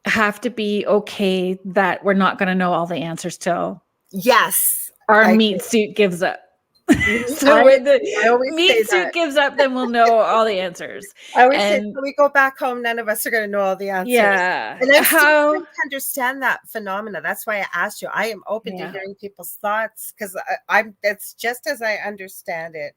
have to be okay that we're not going to know all the answers till our meat suit gives up. So when the meat suit gives up, then we'll know all the answers. I always say, when we go back home, none of us are going to know all the answers. Yeah. And I'm still trying to understand that phenomena. That's why I asked you. I am open to hearing people's thoughts, because it's just as I understand it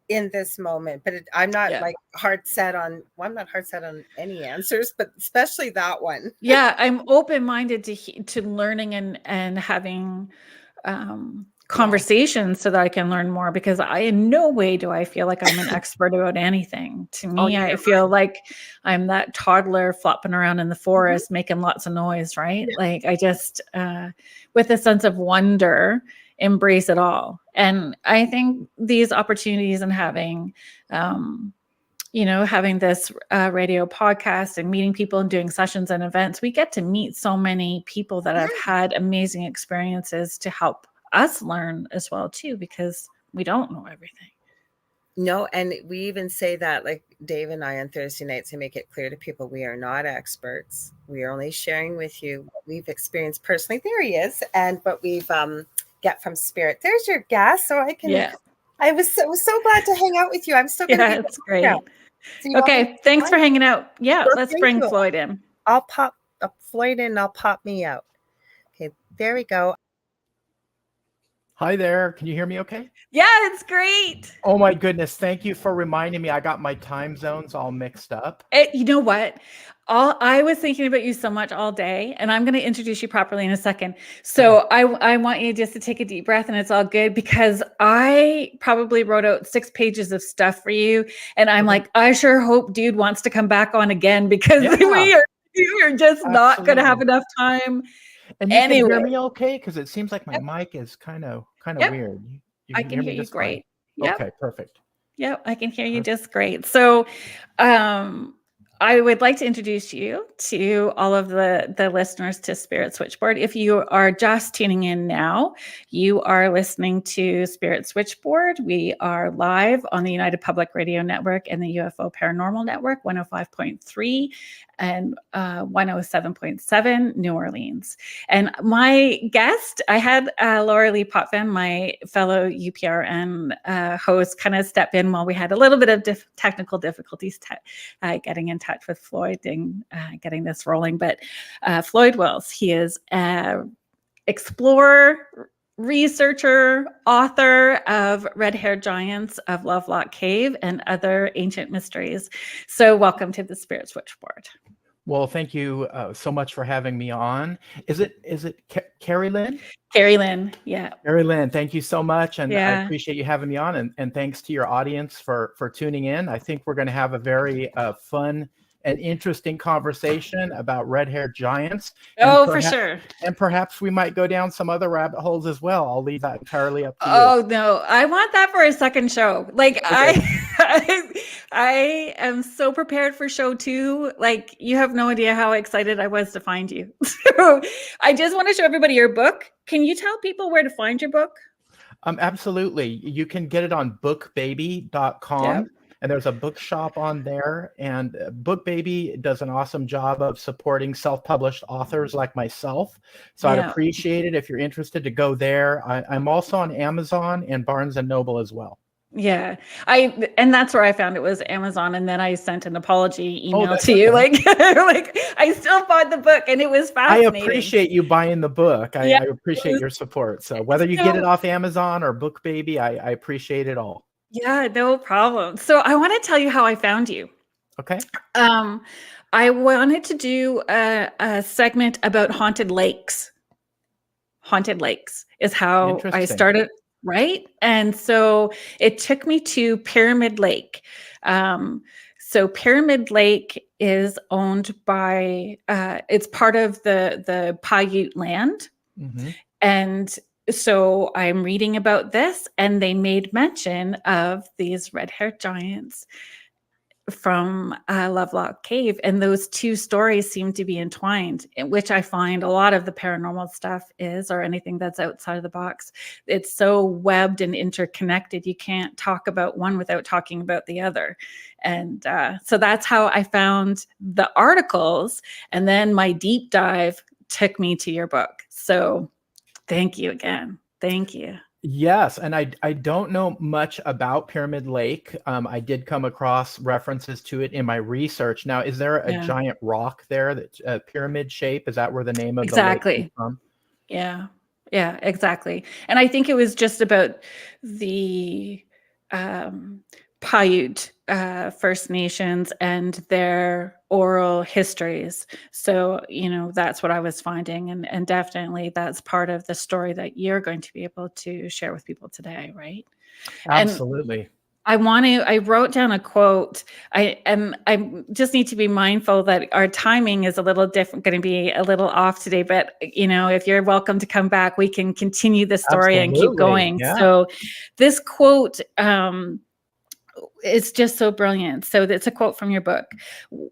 in this moment, but I'm not like hard set on, I'm not hard set on any answers, but especially that one. Yeah. I'm open-minded to learning and having conversations so that I can learn more, because in no way do I feel like I'm an expert about anything. To me, I feel like I'm that toddler flopping around in the forest, making lots of noise, right? Like, I just, with a sense of wonder, embrace it all. And I think these opportunities and having, having this radio podcast and meeting people and doing sessions and events, we get to meet so many people that have had amazing experiences to help us learn as well too, because we don't know everything. No, and we even say that, like Dave and I on Thursday nights, to make it clear to people, we are not experts. We are only sharing with you what we've experienced personally. There he is, and what we've get from Spirit. There's your guest, so I can I was so glad to hang out with you. I'm still going to be Yeah, in the it's great. background. So you want me Okay, thanks for hanging out. Yeah, Well, let's thank bring you. Floyd in. I'll pop Floyd in and I'll pop me out. Okay, there we go. Hi there. Can you hear me okay? Yeah, it's great. Oh my goodness. Thank you for reminding me. I got my time zones all mixed up. You know what? I was thinking about you so much all day, and I'm going to introduce you properly in a second. So I want you just to take a deep breath, and it's all good, because I probably wrote out 6 pages of stuff for you, and I'm like, I sure hope dude wants to come back on again, because we are just not going to have enough time. And you can hear me okay? Because it seems like my mic is kind of weird. I can hear you great. Yep. Okay, perfect. Yep, I can hear you just great. So I would like to introduce you to all of the listeners to Spirit Switchboard. If you are just tuning in now, you are listening to Spirit Switchboard. We are live on the United Public Radio Network and the UFO Paranormal Network, 105.3 and 107.7 New Orleans. And my guest, I had Laura Lee Potvin, my fellow UPRN host, kind of step in while we had a little bit of technical difficulties getting in touch with Floyd and getting this rolling. But Floyd Wills, he is an explorer, researcher, author of Red-Haired Giants of Lovelock Cave and Other Ancient Mysteries. So welcome to the Spirit Switchboard. Well, thank you so much for having me on. Is it Carrie Lynn? Carrie Lynn, yeah. Carrie Lynn, thank you so much. And I appreciate you having me on. And thanks to your audience for tuning in. I think we're going to have a very fun and interesting conversation about red-haired giants. For sure. And perhaps we might go down some other rabbit holes as well. I'll leave that entirely up to you. Oh no, I want that for a second show. Like I am so prepared for show 2. Like, you have no idea how excited I was to find you. So I just want to show everybody your book. Can you tell people where to find your book? Absolutely. You can get it on bookbaby.com. Yep. And there's a bookshop on there, and BookBaby does an awesome job of supporting self-published authors like myself. So I'd appreciate it if you're interested to go there. I'm also on Amazon and Barnes and Noble as well. Yeah, and that's where I found it, was Amazon, and then I sent an apology email to you, like I still bought the book, and it was fascinating. I appreciate you buying the book. I appreciate your support. So whether you get it off Amazon or BookBaby, I appreciate it all. Yeah, no problem. So I want to tell you how I found you. Okay. I wanted to do a segment about haunted lakes. Haunted lakes is how I started, right? And so it took me to Pyramid Lake. So Pyramid Lake is owned by, it's part of the Paiute land. Mm-hmm. And so I'm reading about this, and they made mention of these red-haired giants from Lovelock Cave, and those 2 stories seem to be entwined, which I find a lot of the paranormal stuff is, or anything that's outside of the box. It's so webbed and interconnected. You can't talk about one without talking about the other. And so that's how I found the articles, and then my deep dive took me to your book. So thank you again. Thank you. Yes, and I don't know much about Pyramid Lake. I did come across references to it in my research. Now, is there a giant rock there that's pyramid shape? Is that where the name of the lake comes from? Yeah, exactly. And I think it was just about the Paiute First Nations and their oral histories. So, that's what I was finding. And definitely that's part of the story that you're going to be able to share with people today, right? Absolutely. And I wrote down a quote. I just need to be mindful that our timing is a little different, going to be a little off today, but if you're welcome to come back, we can continue the story and keep going. Yeah. So this quote, it's just so brilliant. So it's a quote from your book.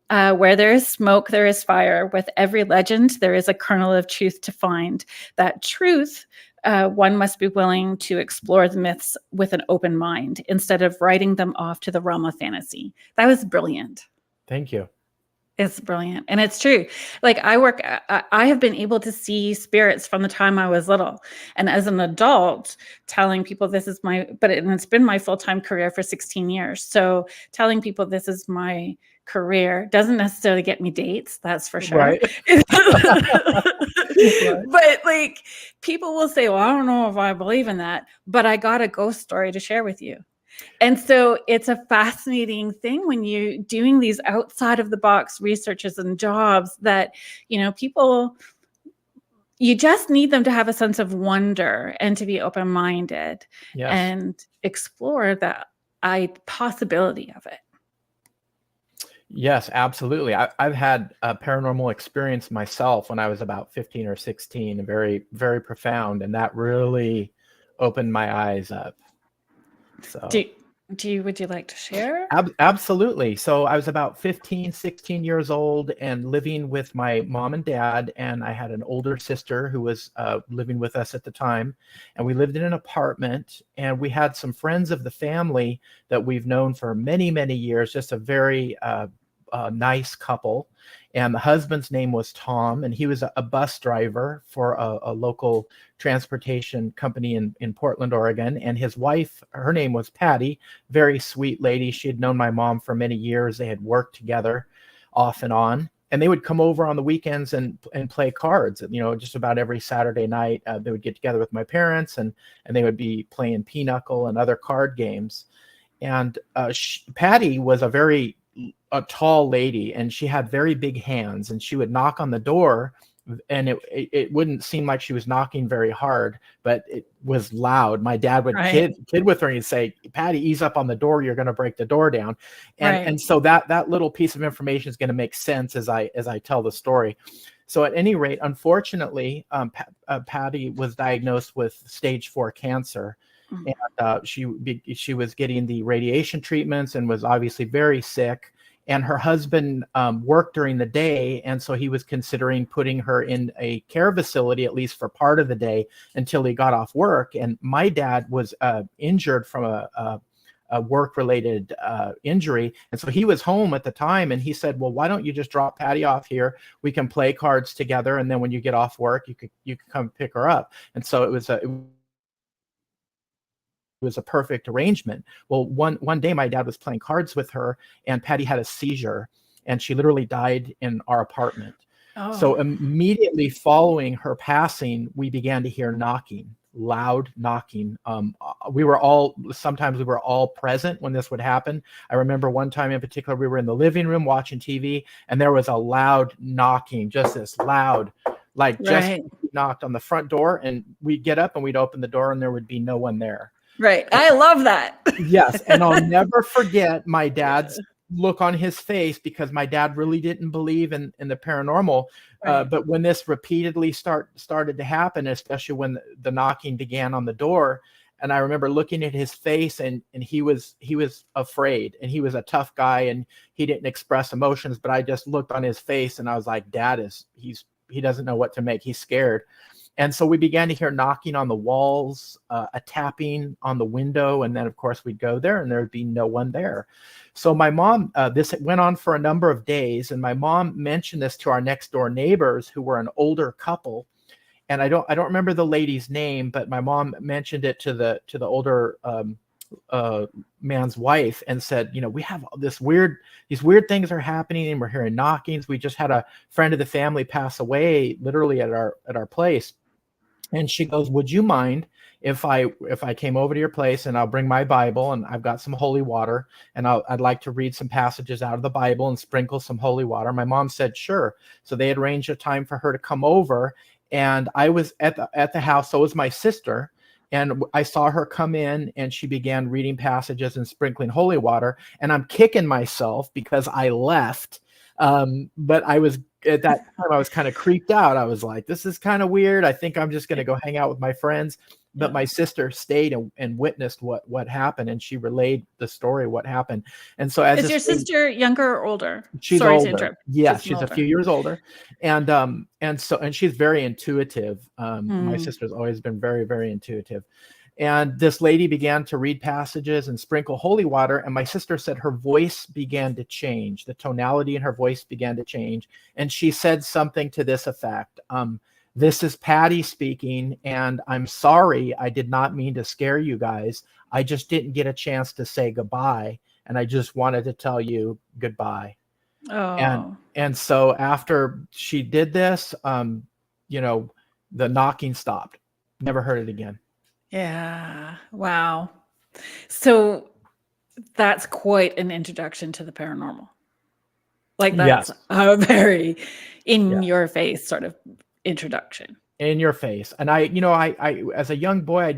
Where there is smoke, there is fire. With every legend, there is a kernel of truth to find. That truth, one must be willing to explore the myths with an open mind instead of writing them off to the realm of fantasy. That was brilliant. Thank you. It's brilliant. And it's true. Like I have been able to see spirits from the time I was little. And as an adult, telling people this is it's been my full-time career for 16 years. So telling people this is my career doesn't necessarily get me dates, that's for sure. Right. But like people will say, well, I don't know if I believe in that, but I got a ghost story to share with you. And so it's a fascinating thing when you're doing these outside of the box researches and jobs that, people, you just need them to have a sense of wonder and to be open-minded and explore the possibility of it. Yes, absolutely. I've had a paranormal experience myself when I was about 15 or 16, very, very profound. And that really opened my eyes up. So would you like to share? Absolutely. So I was about 15, 16 years old and living with my mom and dad. And I had an older sister who was living with us at the time. And we lived in an apartment, and we had some friends of the family that we've known for many, many years, just a very nice couple. And the husband's name was Tom, and he was a bus driver for a local transportation company in Portland, Oregon. And his wife, her name was Patty, very sweet lady. She had known my mom for many years. They had worked together off and on. And they would come over on the weekends and play cards. Just about every Saturday night, they would get together with my parents, and they would be playing pinochle and other card games. And Patty was a tall lady, and she had very big hands, and she would knock on the door, and it wouldn't seem like she was knocking very hard, but it was loud. My dad would kid with her, and he'd say, Patty, ease up on the door, you're going to break the door down. And so that little piece of information is going to make sense as I tell the story. So at any rate, unfortunately, Patty was diagnosed with stage 4 cancer. And she was getting the radiation treatments and was obviously very sick. And her husband worked during the day, and so he was considering putting her in a care facility, at least for part of the day, until he got off work. And my dad was injured from a work-related injury, and so he was home at the time. And he said, "Well, why don't you just drop Patty off here? We can play cards together, and then when you get off work, you could come pick her up." And so it was a perfect arrangement. Well, one day my dad was playing cards with her, and Patty had a seizure, and she literally died in our apartment. Oh. So immediately following her passing, we began to hear knocking, loud knocking. We were all present when this would happen. I remember one time in particular, we were in the living room watching TV, and there was a loud knocking, just this loud, just knocked on the front door, and we'd get up and we'd open the door, and there would be no one there. Right. I love that. Yes. And I'll never forget my dad's look on his face, because my dad really didn't believe in the paranormal. But when this repeatedly started to happen, especially when the knocking began on the door, and I remember looking at his face, and he was afraid, and he was a tough guy, and he didn't express emotions, but I just looked on his face, and I was like, Dad he doesn't know what to make. He's scared. And so we began to hear knocking on the walls, a tapping on the window. And then, of course, we'd go there, and there would be no one there. So my mom, this went on for a number of days. And my mom mentioned this to our next door neighbors, who were an older couple. And I don't remember the lady's name, but my mom mentioned it to the older man's wife, and said, we have these weird things are happening, and we're hearing knockings. We just had a friend of the family pass away literally at our place. And she goes, would you mind if I came over to your place, and I'll bring my Bible, and I've got some holy water, and I'd like to read some passages out of the Bible and sprinkle some holy water. My mom said, sure. So they had arranged a time for her to come over, and I was at the house. So was my sister. And I saw her come in, and she began reading passages and sprinkling holy water. And I'm kicking myself because I left. But at that time, I was kind of creeped out. I was like, this is kind of weird. I think I'm just going to go hang out with my friends. But my sister stayed and witnessed what happened, and she relayed the story, what happened. And so is your sister younger or older? She's older. Yeah, she's a few years older. And she's very intuitive. My sister's always been very, very intuitive. And this lady began to read passages and sprinkle holy water. And my sister said her voice began to change. The tonality in her voice began to change. And she said something to this effect. This is Patty speaking, and I'm sorry. I did not mean to scare you guys. I just didn't get a chance to say goodbye. And I just wanted to tell you goodbye. Oh. And so after she did this, you know, the knocking stopped. Never heard it again. Yeah. Wow. So that's quite an introduction to the paranormal. Like that's a very in your face sort of introduction. In your face. And I as a young boy, I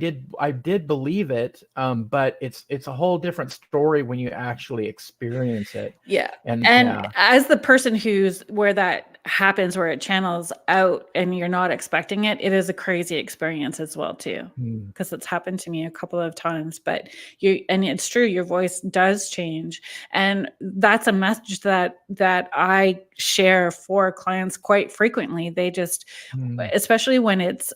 did believe it. But it's a whole different story when you actually experience it. Yeah. And as the person where that happens, where it channels out and you're not expecting it, it is a crazy experience as well too. Because it's happened to me a couple of times, but and it's true, your voice does change. And that's a message that I share for clients quite frequently. They just, especially when it's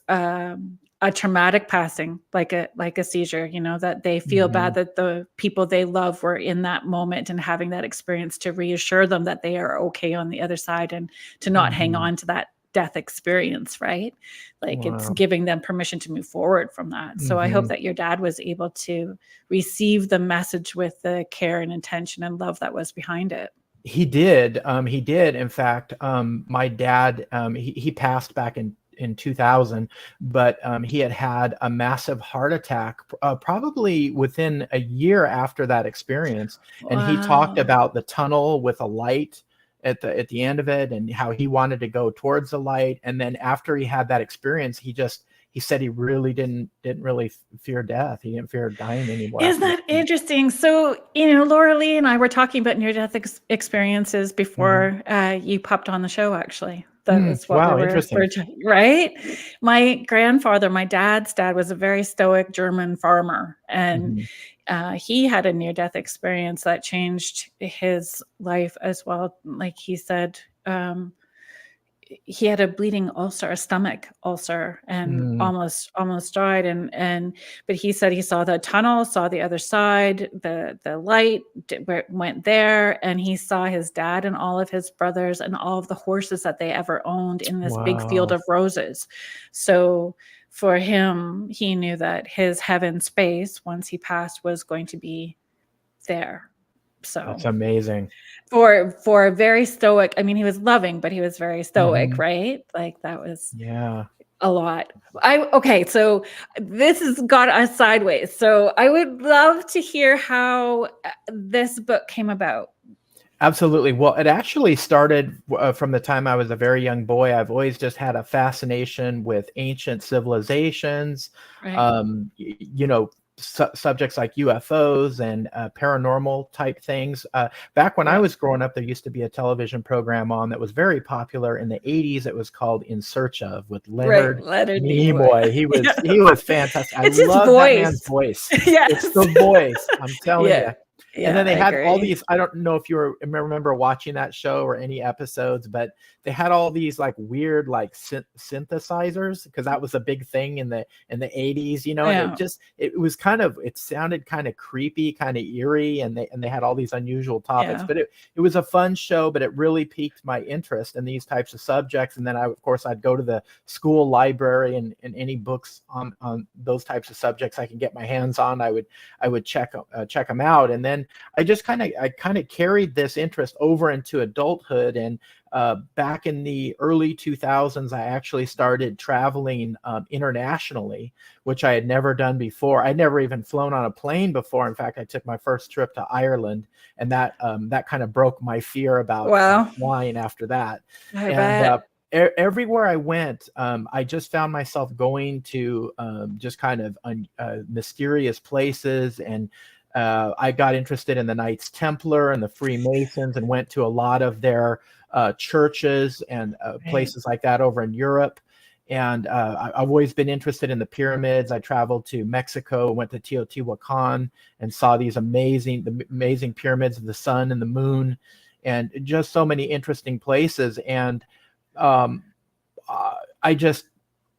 a traumatic passing, like a seizure, you know, that they feel bad that the people they love were in that moment and having that experience, to reassure them that they are okay on the other side and to not hang on to that death experience, right? Like it's giving them permission to move forward from that. So I hope that your dad was able to receive the message with the care and intention and love that was behind it. He did. He did. In fact, my dad, he passed back in 2000, but he had a massive heart attack probably within a year after that experience. And he talked about the tunnel with a light at the end of it, and how he wanted to go towards the light. And then after he had that experience, he said he really didn't really fear death. He didn't fear dying anymore. Isn't that interesting? So, Laura Lee and I were talking about near-death experiences before you popped on the show, actually. That is what we were interesting. Right? My grandfather, my dad's dad, was a very stoic German farmer. And he had a near-death experience that changed his life as well. Like he said, he had a bleeding ulcer, a stomach ulcer, and almost died. But he said he saw the tunnel, saw the other side, the light went there, and he saw his dad and all of his brothers and all of the horses that they ever owned in this big field of roses. So for him, he knew that his heaven space, once he passed, was going to be there. So that's amazing. For a very stoic, I mean, he was loving, but he was very stoic, right? Like that was a lot. Okay, so this has got us sideways. So I would love to hear how this book came about. Absolutely. Well, it actually started from the time I was a very young boy. I've always just had a fascination with ancient civilizations, subjects like UFOs and paranormal type things. Back when I was growing up, there used to be a television program on that was very popular in the 80s. It was called In Search Of, with Leonard Nimoy. He was fantastic. I love that man's voice. It's the voice. I'm telling you. And then they had all these, I don't know if you remember watching that show or any episodes, but they had all these like weird like synthesizers, because that was a big thing in the 80s, and it sounded kind of creepy, kind of eerie, and they had all these unusual topics, but it was a fun show, but it really piqued my interest in these types of subjects. And then I'd go to the school library, and any books on those types of subjects I could get my hands on, I would check them out. And then I kind of carried this interest over into adulthood. And back in the early 2000s, I actually started traveling internationally, which I had never done before. I'd never even flown on a plane before. In fact, I took my first trip to Ireland, and that kind of broke my fear about flying after that. Everywhere I went, I just found myself going to just kind of mysterious places. And I got interested in the Knights Templar and the Freemasons, and went to a lot of their churches and places like that over in Europe. And I've always been interested in the pyramids. I traveled to Mexico, went to Teotihuacan, and saw these amazing pyramids of the sun and the moon, and just so many interesting places. And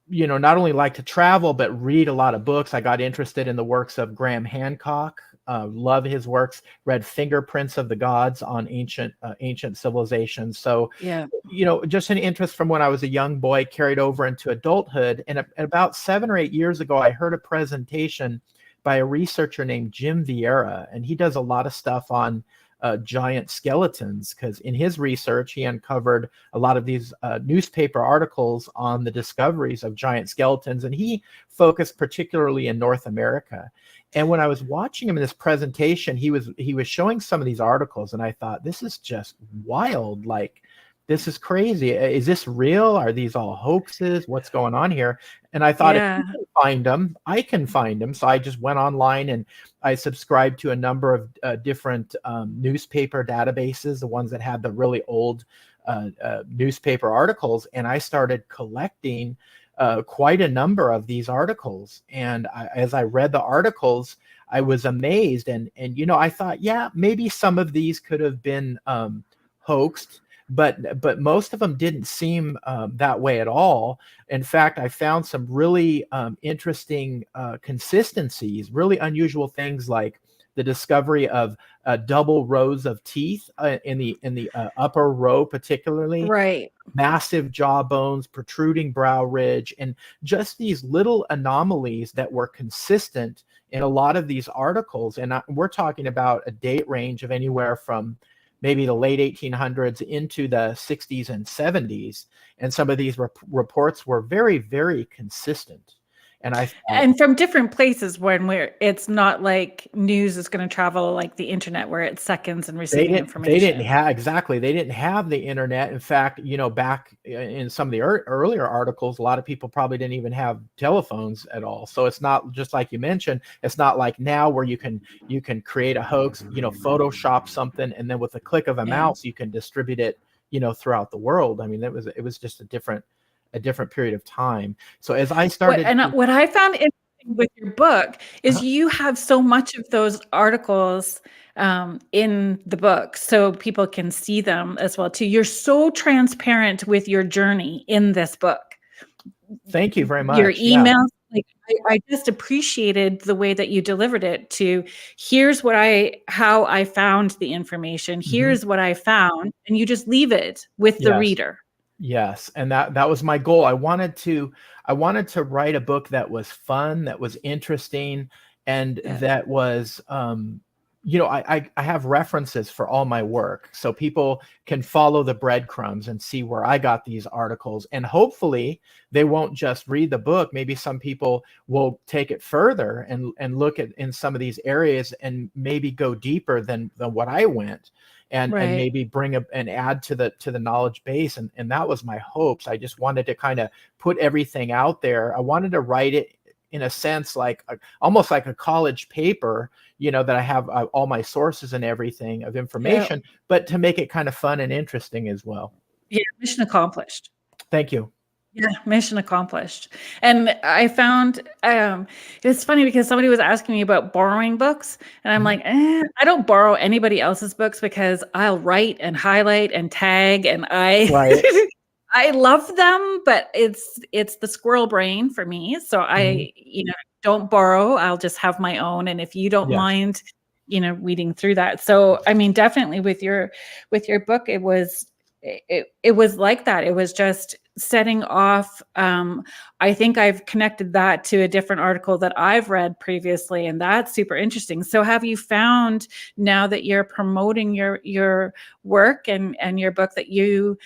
not only like to travel, but read a lot of books. I got interested in the works of Graham Hancock, love his works, read Fingerprints of the Gods on ancient civilizations. So, Yeah. Just an interest from when I was a young boy carried over into adulthood. And about 7 or 8 years ago, I heard a presentation by a researcher named Jim Vieira, and he does a lot of stuff on giant skeletons, because in his research, he uncovered a lot of these newspaper articles on the discoveries of giant skeletons, and he focused particularly in North America. And when I was watching him in this presentation, he was showing some of these articles, and I thought, this is just wild. Like, this is crazy. Is this real? Are these all hoaxes? What's going on here? And I thought, if you can find them, I can find them. So I just went online and I subscribed to a number of different newspaper databases, the ones that had the really old newspaper articles. And I started collecting quite a number of these articles. And as I read the articles, I was amazed. And I thought, yeah, maybe some of these could have been hoaxed. But most of them didn't seem that way at all. In fact, I found some really interesting consistencies, really unusual things, like the discovery of double rows of teeth in the upper row, particularly. Right. Massive jaw bones, protruding brow ridge, and just these little anomalies that were consistent in a lot of these articles. And we're talking about a date range of anywhere from maybe the late 1800s into the 60s and 70s. And some of these reports were very, very consistent. And from different places, it's not like news is going to travel like the internet, where it's seconds and receiving information. They didn't have the internet. In fact, back in some of the earlier articles, a lot of people probably didn't even have telephones at all. So it's not, just like you mentioned, it's not like now where you can create a hoax, Photoshop something, and then with a click of a mouse, you can distribute it, throughout the world. I mean, it was just a different period of time. So as I started, what I found interesting with your book is you have so much of those articles in the book, so people can see them as well too. You're so transparent with your journey in this book. Thank you very much. Your emails, I just appreciated the way that you delivered it. To here's how I found the information. Here's what I found, and you just leave it with the reader. Yes, and that was my goal. I wanted to write a book that was fun, that was interesting, and that was I have references for all my work, so people can follow the breadcrumbs and see where I got these articles. And hopefully they won't just read the book. Maybe some people will take it further and look at in some of these areas and maybe go deeper than what I went. And maybe bring and add to the knowledge base. And that was my hopes. I just wanted to kind of put everything out there. I wanted to write it in a sense, almost like a college paper, that I have all my sources and everything of information, but to make it kind of fun and interesting as well. Yeah, mission accomplished. Thank you. Yeah, mission accomplished. And I found it's funny because somebody was asking me about borrowing books, and I'm like, I don't borrow anybody else's books because I'll write and highlight and tag, and I love them, but it's the squirrel brain for me. So I don't borrow. I'll just have my own. And if you don't mind, reading through that. So I mean, definitely with your book, it was like that. It was just setting off. I think I've connected that to a different article that I've read previously, and that's super interesting. So have you found, now that you're promoting your work and your book, that you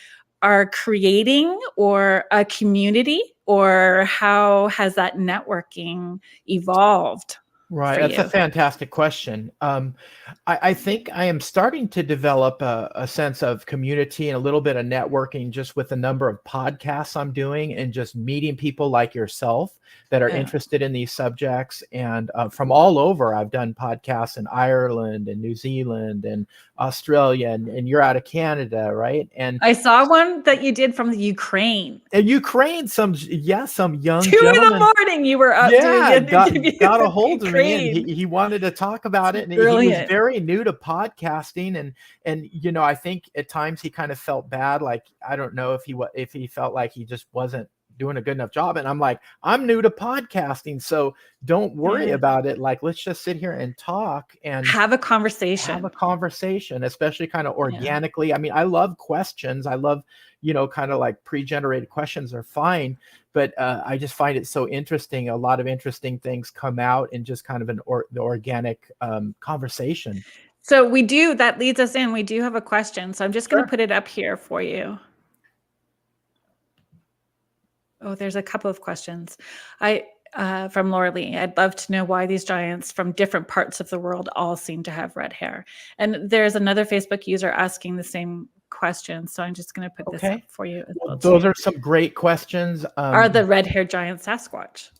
are creating or a community, or how has that networking evolved? Right. That's a fantastic question. I think I am starting to develop a sense of community and a little bit of networking just with the number of podcasts I'm doing and just meeting people like yourself that are interested in these subjects. And from all over, I've done podcasts in Ireland and New Zealand and Australia, and you're out of Canada, right? And I saw one that you did from the Ukraine. Ukraine, some young 2 a.m, you were up doing it. Got a hold of me, and he wanted to talk about it, and he was very new to podcasting, and I think at times he kind of felt bad, like I don't know if he felt like he just wasn't doing a good enough job. And I'm like, I'm new to podcasting, so don't worry about it. Like, let's just sit here and talk and have a conversation, especially kind of organically. I mean, I love questions. I love, kind of like pre-generated questions are fine, but I just find it so interesting. A lot of interesting things come out in just kind of the organic conversation. So that leads us in. We do have a question. So I'm just going to put it up here for you. Oh, there's a couple of questions. From Laura Lee. I'd love to know why these giants from different parts of the world all seem to have red hair. And there's another Facebook user asking the same question. So I'm just going to put this up for you as well. Those are some great questions. Are the red-haired giant Sasquatch?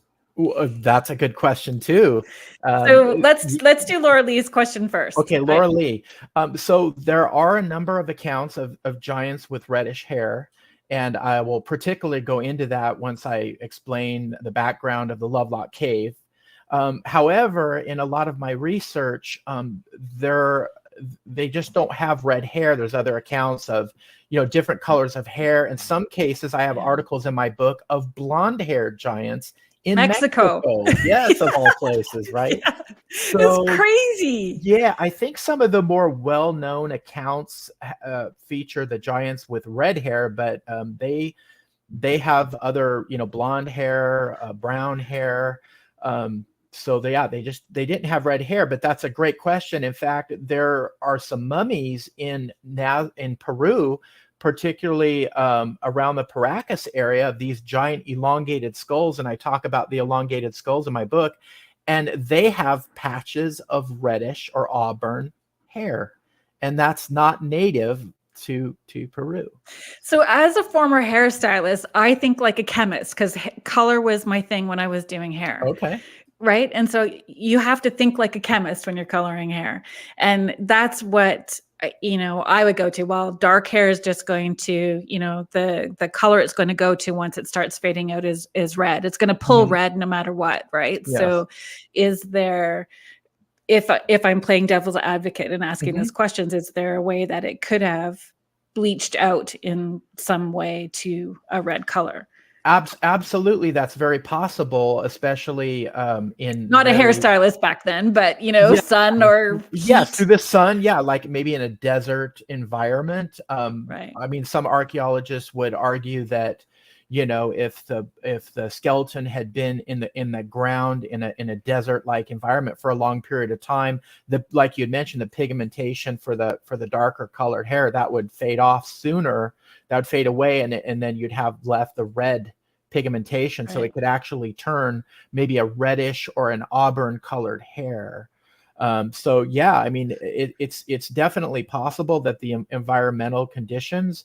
That's a good question too. So let's do Laura Lee's question first. Okay, Laura Lee. So there are a number of accounts of giants with reddish hair. And I will particularly go into that once I explain the background of the Lovelock Cave. However, in a lot of my research, they just don't have red hair. There's other accounts of, different colors of hair. In some cases, I have articles in my book of blonde-haired giants in Mexico. Yes, of all places, right? Yeah. So, it's crazy. Yeah, I think some of the more well-known accounts feature the giants with red hair, but they have other, blonde hair, brown hair. So they didn't have red hair, but that's a great question. In fact, there are some mummies in Peru, particularly around the Paracas area, of these giant elongated skulls. And I talk about the elongated skulls in my book, and they have patches of reddish or auburn hair. And that's not native to Peru. So as a former hairstylist, I think like a chemist, because color was my thing when I was doing hair. Okay. Right. And so you have to think like a chemist when you're coloring hair. And that's what, I would go to. Well, dark hair is just going to, the color it's going to go to once it starts fading out is red. It's going to pull red no matter what. Right. Yes. So is there, if I'm playing devil's advocate and asking these questions, is there a way that it could have bleached out in some way to a red color? Absolutely, that's very possible, especially in not a hairstylist back then, but sun or heat. Through the sun, like maybe in a desert environment. Right. I mean, some archaeologists would argue that if the skeleton had been in the ground in a desert like environment for a long period of time, like you had mentioned, the pigmentation for the darker colored hair that would fade off sooner. That would fade away, and then you'd have left the red pigmentation. Right. So it could actually turn maybe a reddish or an auburn colored hair. So yeah, I mean, it's definitely possible that the environmental conditions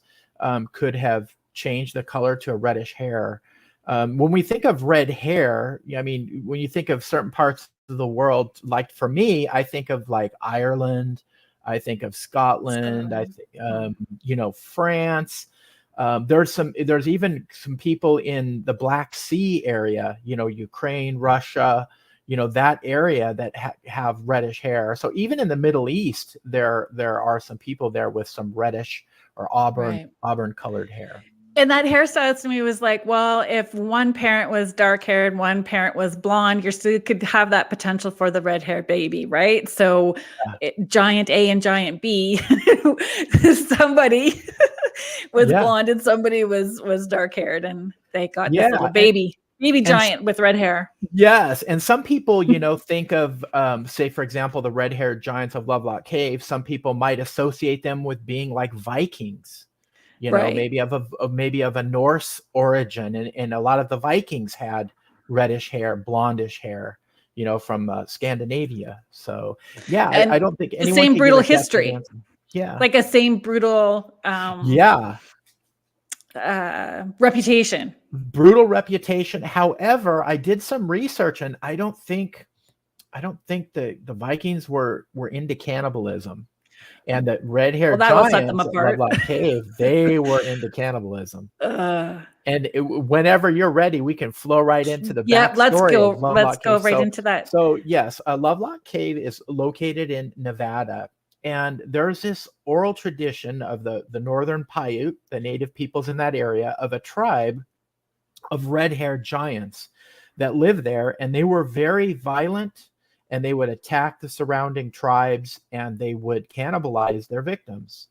could have changed the color to a reddish hair. When we think of red hair, I mean, when you think of certain parts of the world, like for me, I think of like Ireland, I think of Scotland. I think, France. There's even some people in the Black Sea area, Ukraine, Russia, that area that have reddish hair. So even in the Middle East, there are some people there with some reddish or auburn colored hair. And that hairstylist to me was like, well, if one parent was dark haired, one parent was blonde, you still could have that potential for the red haired baby, right? So giant A and giant B, somebody was blonde and somebody was dark haired, and they got this little baby giant with red hair. Yes. And some people, think of, say, for example, the red haired giants of Lovelock Cave. Some people might associate them with being like Vikings. Maybe of a Norse origin, and a lot of the Vikings had reddish hair, blondish hair, from Scandinavia. So I don't think anyone the same brutal history. Yeah, like a same brutal reputation. Brutal reputation. However, I did some research, and I don't think the Vikings were into cannibalism. And that red-haired giants at Lovelock Cave, they were into cannibalism. And whenever you're ready, we can flow right into the backstory. Let's go right into that. So yes, Lovelock Cave is located in Nevada, and there's this oral tradition of the Northern Paiute, the native peoples in that area, of a tribe of red-haired giants that lived there, and they were very violent, and they would attack the surrounding tribes, and they would cannibalize their victims.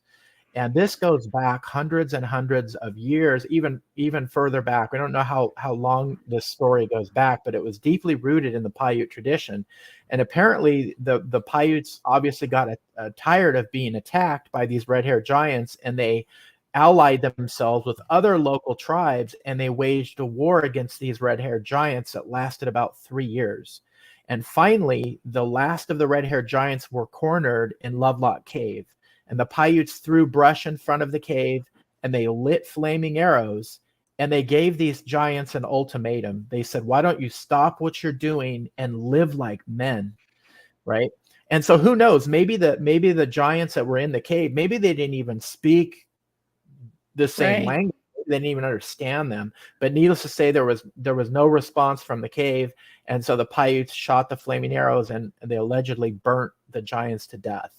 And this goes back hundreds and hundreds of years, even further back. We don't know how long this story goes back, but it was deeply rooted in the Paiute tradition. And apparently the Paiutes obviously got tired of being attacked by these red-haired giants, and they allied themselves with other local tribes, and they waged a war against these red-haired giants that lasted about 3 years. And finally, the last of the red-haired giants were cornered in Lovelock Cave. And the Paiutes threw brush in front of the cave, and they lit flaming arrows, and they gave these giants an ultimatum. They said, why don't you stop what you're doing and live like men, right? And so who knows, maybe the giants that were in the cave, maybe they didn't even speak the same language. They didn't even understand them. But needless to say, there was no response from the cave. And so the Paiutes shot the flaming arrows, and they allegedly burnt the giants to death.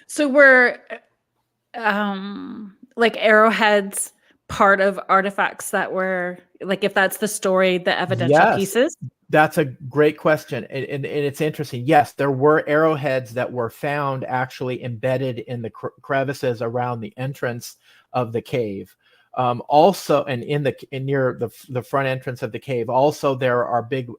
So were like arrowheads part of artifacts that were, like, if that's the story, the evidential pieces? That's a great question. And it's interesting. Yes, there were arrowheads that were found actually embedded in the crevices around the entrance of the cave. Also, and near the front entrance of the cave, also there are big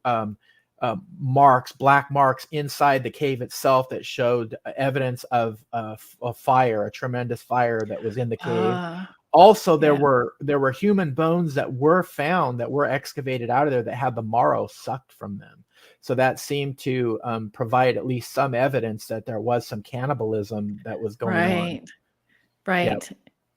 marks, black marks inside the cave itself that showed evidence of a fire, a tremendous fire that was in the cave. Also, there were human bones that were found, that were excavated out of there, that had the marrow sucked from them. So that seemed to provide at least some evidence that there was some cannibalism that was going on. Right. Yep.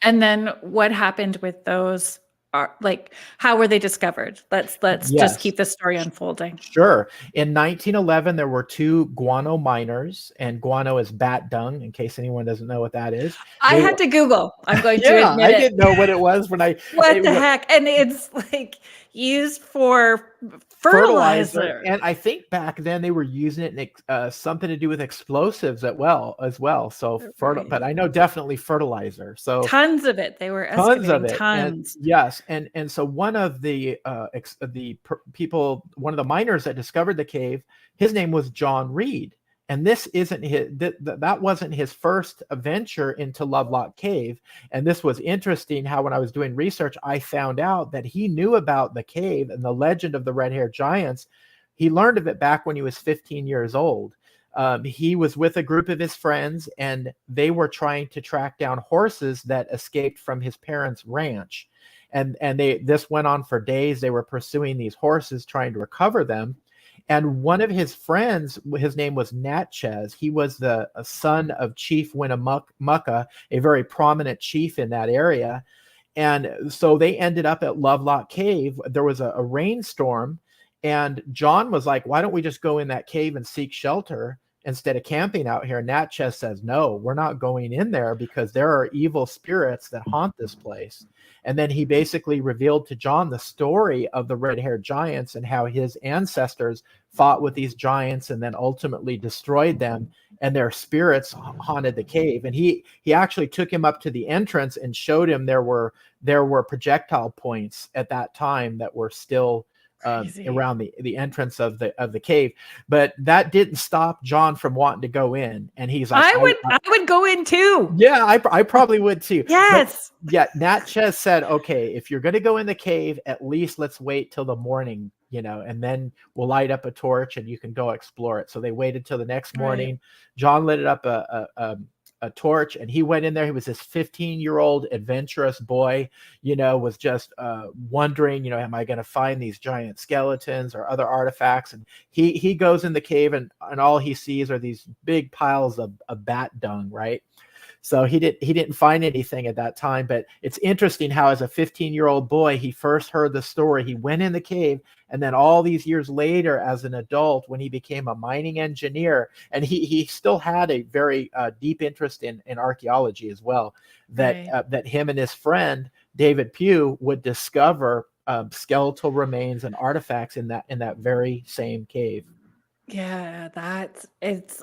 And then what happened with those? How were they discovered? Let's just keep the story unfolding. Sure. In 1911, there were 2 guano miners, and guano is bat dung, in case anyone doesn't know what that is. I had to Google. I'm going to admit it. I didn't know what it was when I... What the heck? And it's like used for fertilizer. And I think back then they were using it in something to do with explosives as well. So, but I know definitely fertilizer. So tons of it. They were excavating tons. And so one of the people, one of the miners that discovered the cave, his name was John Reed. And this isn't that wasn't his first venture into Lovelock Cave. And this was interesting how when I was doing research, I found out that he knew about the cave and the legend of the red-haired giants. He learned of it back when he was 15 years old. He was with a group of his friends, and they were trying to track down horses that escaped from his parents' ranch. And this went on for days. They were pursuing these horses, trying to recover them. And one of his friends, his name was Natchez. He was the son of Chief Winnemucca, a very prominent chief in that area. And so they ended up at Lovelock Cave. There was a rainstorm, and John was like, why don't we just go in that cave and seek shelter instead of camping out here? Natchez says, no, we're not going in there because there are evil spirits that haunt this place. And then he basically revealed to John the story of the red-haired giants and how his ancestors fought with these giants and then ultimately destroyed them, and their spirits haunted the cave. And he actually took him up to the entrance and showed him there were projectile points at that time that were still around the entrance of the cave. But that didn't stop John from wanting to go in. And he's like, I would go in too. Yeah, I probably would too. Yes. But, yeah, Natchez said, okay, if you're going to go in the cave, at least let's wait till the morning, and then we'll light up a torch and you can go explore it. So they waited till the next morning. Right. John lit up a torch, and he went in there. He was this 15-year-old adventurous boy, was just wondering, am I going to find these giant skeletons or other artifacts? And he goes in the cave, and all he sees are these big piles of bat dung, right? So he didn't find anything at that time. But it's interesting how, as a 15-year-old boy, he first heard the story. He went in the cave, and then all these years later, as an adult, when he became a mining engineer, and he still had a very deep interest in archaeology as well, that him and his friend David Pugh would discover skeletal remains and artifacts in that very same cave. Yeah, it's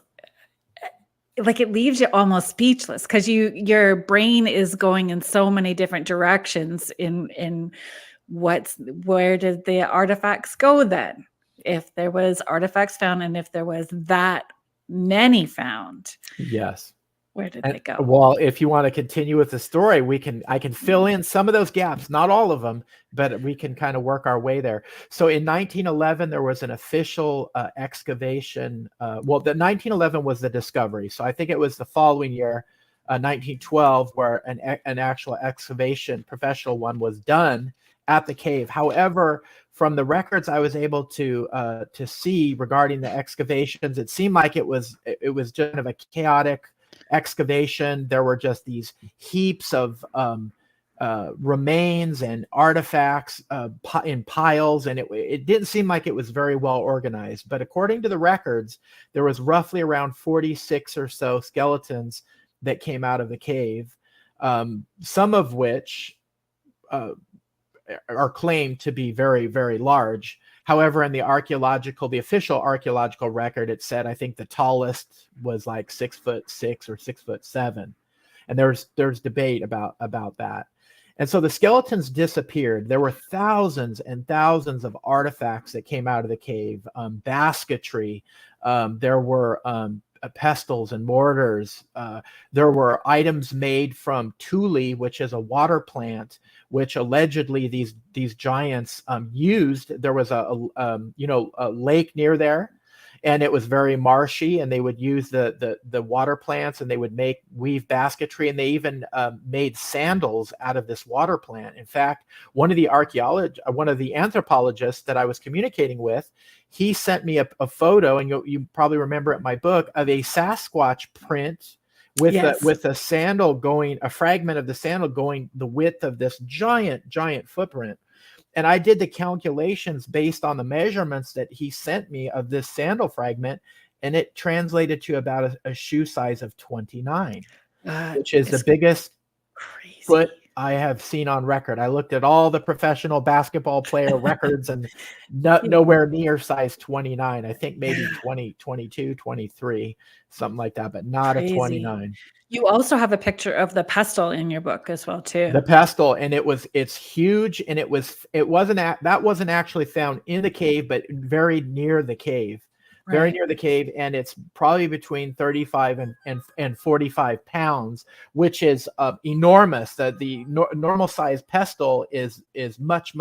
like, it leaves you almost speechless because your brain is going in so many different directions in where did the artifacts go then? If there was artifacts found, and if there was that many found, Yes. where did they go? Well, if you want to continue with the story, I can fill in some of those gaps, not all of them, but we can kind of work our way there. So in 1911, there was an official excavation. The 1911 was the discovery. So I think it was the following year, 1912, where an actual excavation, professional one, was done at the cave. However, from the records I was able to see regarding the excavations, it seemed like it was just kind of a chaotic excavation. There were just these heaps of remains and artifacts in piles, and it didn't seem like it was very well organized. But according to the records, there was roughly around 46 or so skeletons that came out of the cave, some of which are claimed to be very, very large. However, in the official archaeological record, it said, I think the tallest was like 6'6" or 6'7", and there's debate about that. And so the skeletons disappeared. There were thousands and thousands of artifacts that came out of the cave, basketry. There were pestles and mortars. There were items made from tule, which is a water plant, which allegedly these giants used. There was a lake near there, and it was very marshy, and they would use the water plants, and they would weave basketry, and they even made sandals out of this water plant. In fact, one of the anthropologists that I was communicating with, he sent me a photo, and you probably remember it in my book, of a Sasquatch print with a fragment of the sandal going the width of this giant footprint. And I did the calculations based on the measurements that he sent me of this sandal fragment, and it translated to about a shoe size of 29, which is the biggest foot I have seen on record. I looked at all the professional basketball player records, and nowhere near size 29. I think maybe 20, 22, 23, something like that, but not a 29. You also have a picture of the pestle in your book as well, too. The pestle, and it's huge, and that wasn't actually found in the cave, but very near the cave. Right. Very near the cave, and it's probably between 35 and 45 pounds, which is enormous. The normal size pestle is much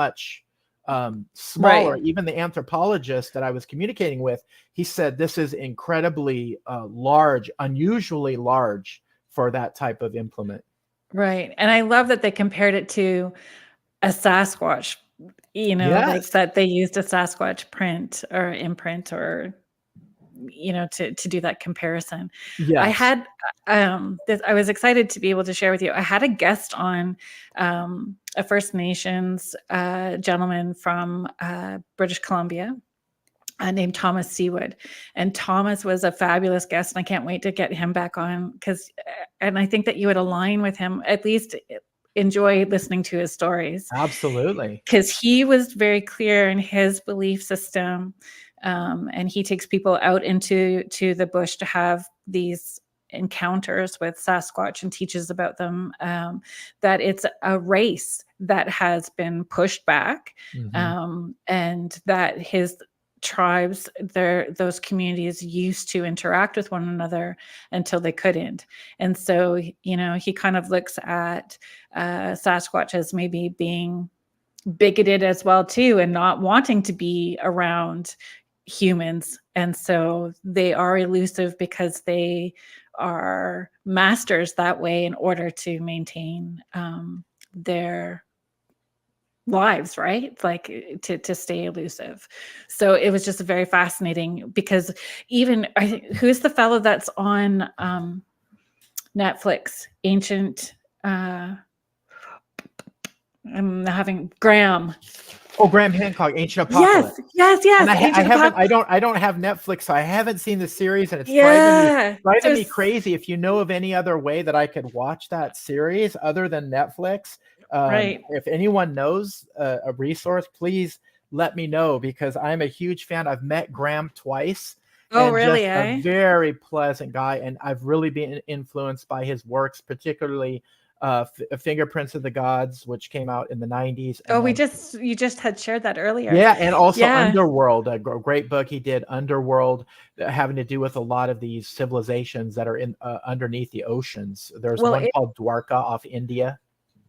smaller. Right. Even the anthropologist that I was communicating with, he said this is incredibly large, unusually large for that type of implement. Right, and I love that they compared it to a Sasquatch. Like that they used a Sasquatch print or imprint, or to do that comparison. Yes. I had I was excited to be able to share with you. I had a guest on, a First Nations gentleman from British Columbia, named Thomas Seawood. And Thomas was a fabulous guest, and I can't wait to get him back on, and I think that you would align with him, at least enjoy listening to his stories. Absolutely. Because he was very clear in his belief system. And he takes people out into the bush to have these encounters with Sasquatch and teaches about them, that it's a race that has been pushed back, and that his tribes, those communities used to interact with one another until they couldn't. And so, he kind of looks at Sasquatch as maybe being bigoted as well too, and not wanting to be around humans. And so they are elusive because they are masters that way in order to maintain their lives, right? Like to stay elusive. So it was just very fascinating, because even who's the fellow that's on Netflix, ancient I'm having Graham. Oh, Graham Hancock, Ancient Apocalypse. Yes. And I don't have Netflix, so I haven't seen the series, and it's driving me crazy. If you know of any other way that I could watch that series other than Netflix, right. If anyone knows a resource, please let me know, because I'm a huge fan. I've met Graham twice. Oh, really? A very pleasant guy, and I've really been influenced by his works, particularly Fingerprints of the Gods, which came out in the 90s. And you just had shared that earlier. Yeah, and also Underworld, a great book he did, Underworld, having to do with a lot of these civilizations that are in underneath the oceans. There's one called Dwarka off India.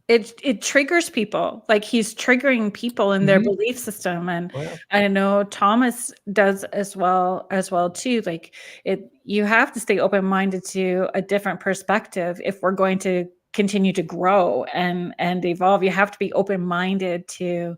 It triggers people, like he's triggering people in their belief system, and I know Thomas does as well too. Like you have to stay open-minded to a different perspective if we're going to continue to grow and evolve. You have to be open-minded to,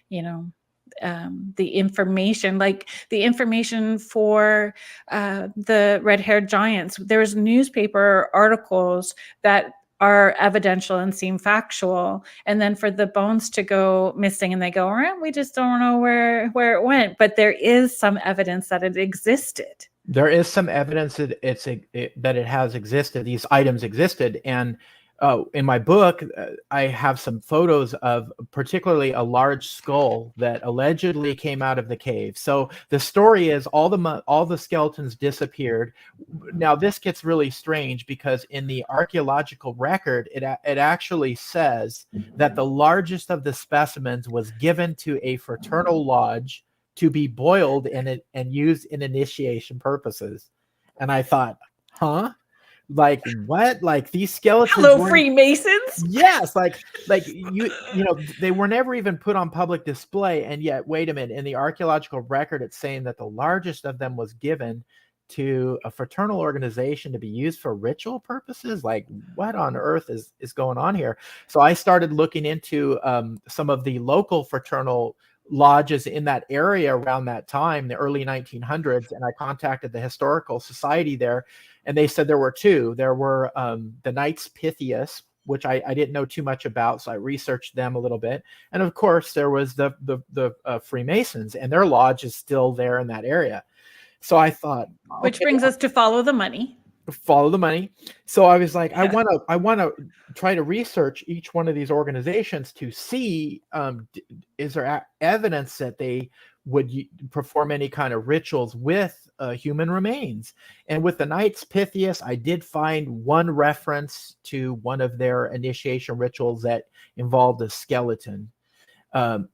the information, like the information for the red-haired giants. There's newspaper articles that are evidential and seem factual, and then for the bones to go missing and they go, we just don't know where it went, but there is some evidence that it existed. There is some evidence that it has existed. These items existed, and in my book, I have some photos of particularly a large skull that allegedly came out of the cave. So the story is all the skeletons disappeared. Now this gets really strange because in the archaeological record, it actually says that the largest of the specimens was given to a fraternal lodge to be boiled and used in initiation purposes. And I thought, like what? Like these skeletons? Hello, Freemasons. Yes, like you know, they were never even put on public display, and yet, wait a minute, in the archaeological record, it's saying that the largest of them was given to a fraternal organization to be used for ritual purposes. Like, what on earth is going on here? So I started looking into some of the local fraternal lodges in that area around that time, the early 1900s, and I contacted the historical society there, and they said there were two. There were the Knights Pythias, which I didn't know too much about, so I researched them a little bit, and of course there was the Freemasons, and their lodge is still there in that area. So I thought, which brings us to follow the money. So I was like, yeah. I want to try to research each one of these organizations to see, is there evidence that they would perform any kind of rituals with human remains? And with the Knights Pythias, I did find one reference to one of their initiation rituals that involved a skeleton.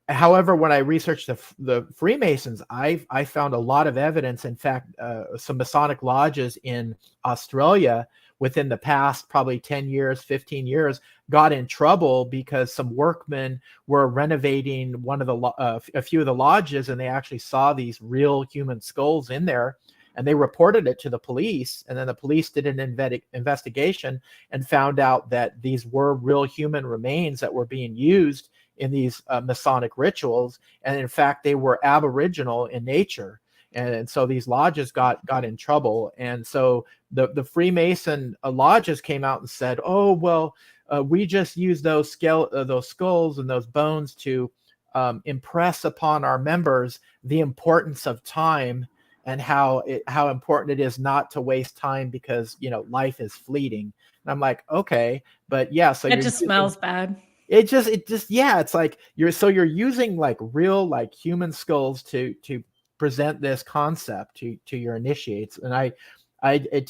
However, when I researched the Freemasons, I found a lot of evidence. In fact, some Masonic lodges in Australia within the past probably 10 years, 15 years, got in trouble because some workmen were renovating one of a few of the lodges, and they actually saw these real human skulls in there, and they reported it to the police, and then the police did an investigation and found out that these were real human remains that were being used in these Masonic rituals, and in fact they were aboriginal in nature, and so these lodges got in trouble. And so the Freemason lodges came out and said, oh well, we just use those skulls and those bones to impress upon our members the importance of time and how important it is not to waste time because life is fleeting. And I'm like, okay, but yeah, so it just smells bad. It just yeah, it's like you're using like real like human skulls to present this concept to your initiates, and it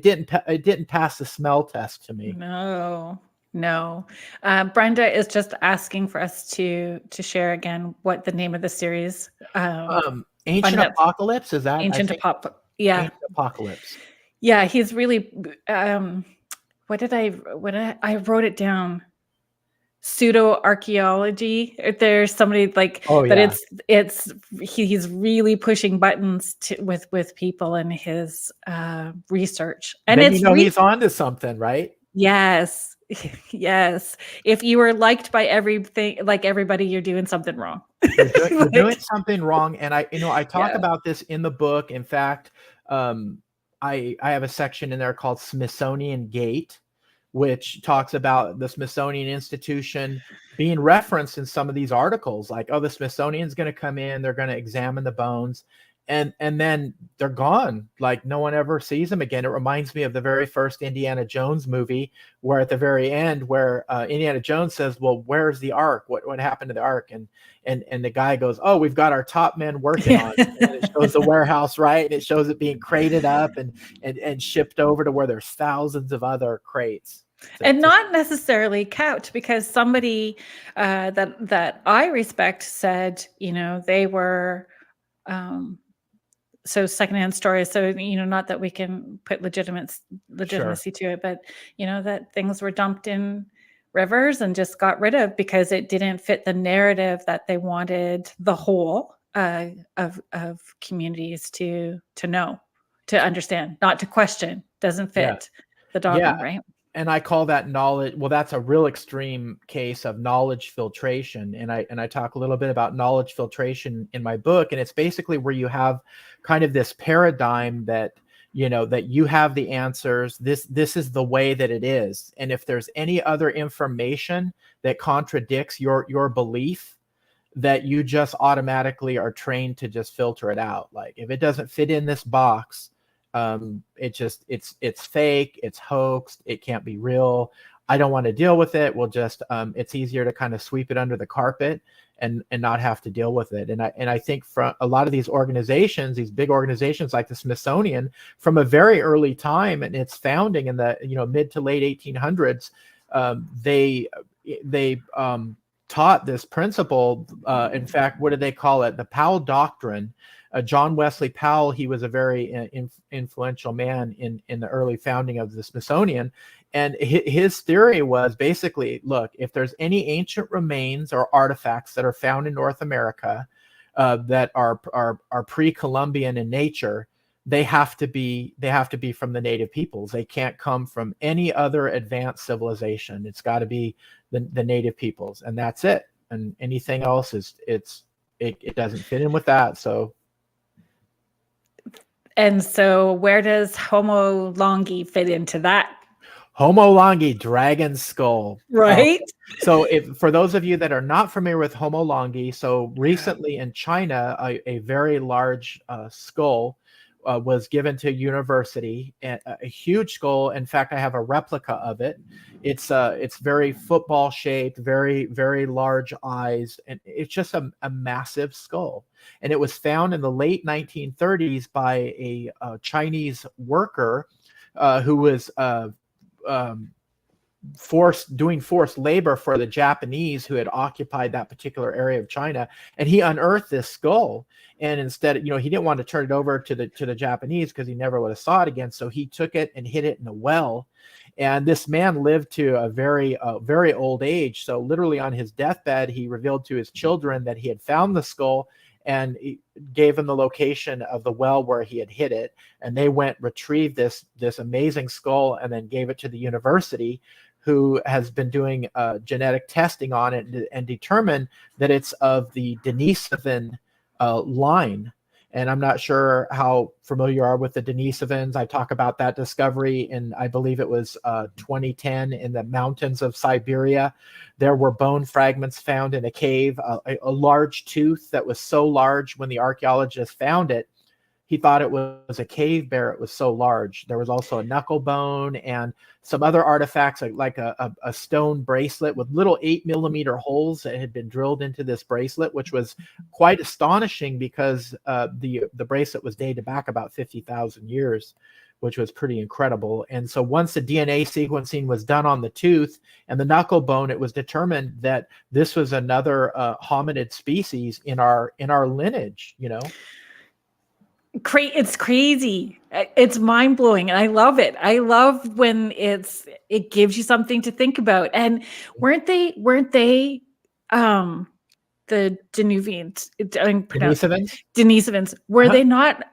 didn't pass the smell test to me. No. Brenda is just asking for us to share again what the name of the series. Ancient Apocalypse, is that Ancient Apocalypse? Yeah, he's really. I wrote it down, pseudo archaeology. There's somebody like that. He's really pushing buttons with people in his research, and then he's onto something, right? Yes. If you were liked by everybody, you're doing something wrong. You're doing something wrong, and I talk about this in the book. In fact, I have a section in there called Smithsonian Gate, which talks about the Smithsonian Institution being referenced in some of these articles. Like, oh, the Smithsonian's going to come in, they're going to examine the bones. and then they're gone. Like no one ever sees them again. It reminds me of the very first Indiana Jones movie, where at the very end, where Indiana Jones says, "Well, where's the Ark? What happened to the Ark?" And the guy goes, "Oh, we've got our top men working on it." And it shows the warehouse, right? And it shows it being crated up and shipped over to where there's thousands of other crates. And not necessarily kept, because somebody that I respect said, they were, so secondhand stories. So, not that we can put legitimacy to it, but, that things were dumped in rivers and just got rid of because it didn't fit the narrative that they wanted the whole of communities to know, to understand, not to question. Doesn't fit the dogma, right? And I call that knowledge. Well, that's a real extreme case of knowledge filtration. And I talk a little bit about knowledge filtration in my book. And it's basically where you have kind of this paradigm that, that you have the answers. This is the way that it is. And if there's any other information that contradicts your belief, that you just automatically are trained to just filter it out. Like if it doesn't fit in this box, it's fake, it's hoaxed, it can't be real, I don't want to deal with it. We'll just it's easier to kind of sweep it under the carpet and not have to deal with it. And I think from a lot of these organizations, these big organizations like the Smithsonian, from a very early time and its founding in the mid to late 1800s, they taught this principle. In fact, what did they call it? The Powell Doctrine. John Wesley Powell, he was a very influential man in the early founding of the Smithsonian. And his theory was basically, look, if there's any ancient remains or artifacts that are found in North America that are pre-Columbian in nature, they have to be from the native peoples. They can't come from any other advanced civilization. It's got to be the native peoples, and that's it. And anything else it doesn't fit in with that. And so where does Homo longi fit into that? Homo longi, dragon skull. Right. So for those of you that are not familiar with Homo longi, so recently in China, a very large skull was given to a university, a huge skull. In fact, I have a replica of it. It's very football shaped, very, very large eyes. And it's just a massive skull. And it was found in the late 1930s by a Chinese worker who was forced labor for the Japanese who had occupied that particular area of China. And he unearthed this skull. And instead, he didn't want to turn it over to the Japanese because he never would have saw it again. So he took it and hid it in a well. And this man lived to a very old age. So literally on his deathbed, he revealed to his children that he had found the skull, and he gave them the location of the well where he had hid it. And they retrieved this amazing skull and then gave it to the university, who has been doing genetic testing on it and determined that it's of the Denisovan line. And I'm not sure how familiar you are with the Denisovans. I talk about that discovery in, I believe it was 2010, in the mountains of Siberia. There were bone fragments found in a cave, a large tooth that was so large when the archaeologist found it, he thought it was a cave bear. It was so large. There was also a knuckle bone and some other artifacts like a stone bracelet with little 8mm holes that had been drilled into this bracelet, which was quite astonishing because the bracelet was dated back about 50,000 years, which was pretty incredible. And so once the DNA sequencing was done on the tooth and the knuckle bone, it was determined that this was another hominid species in our lineage, It's crazy. It's mind-blowing, and I love it. I love when it gives you something to think about. And weren't they the Denisovans? Denisovans. Were they not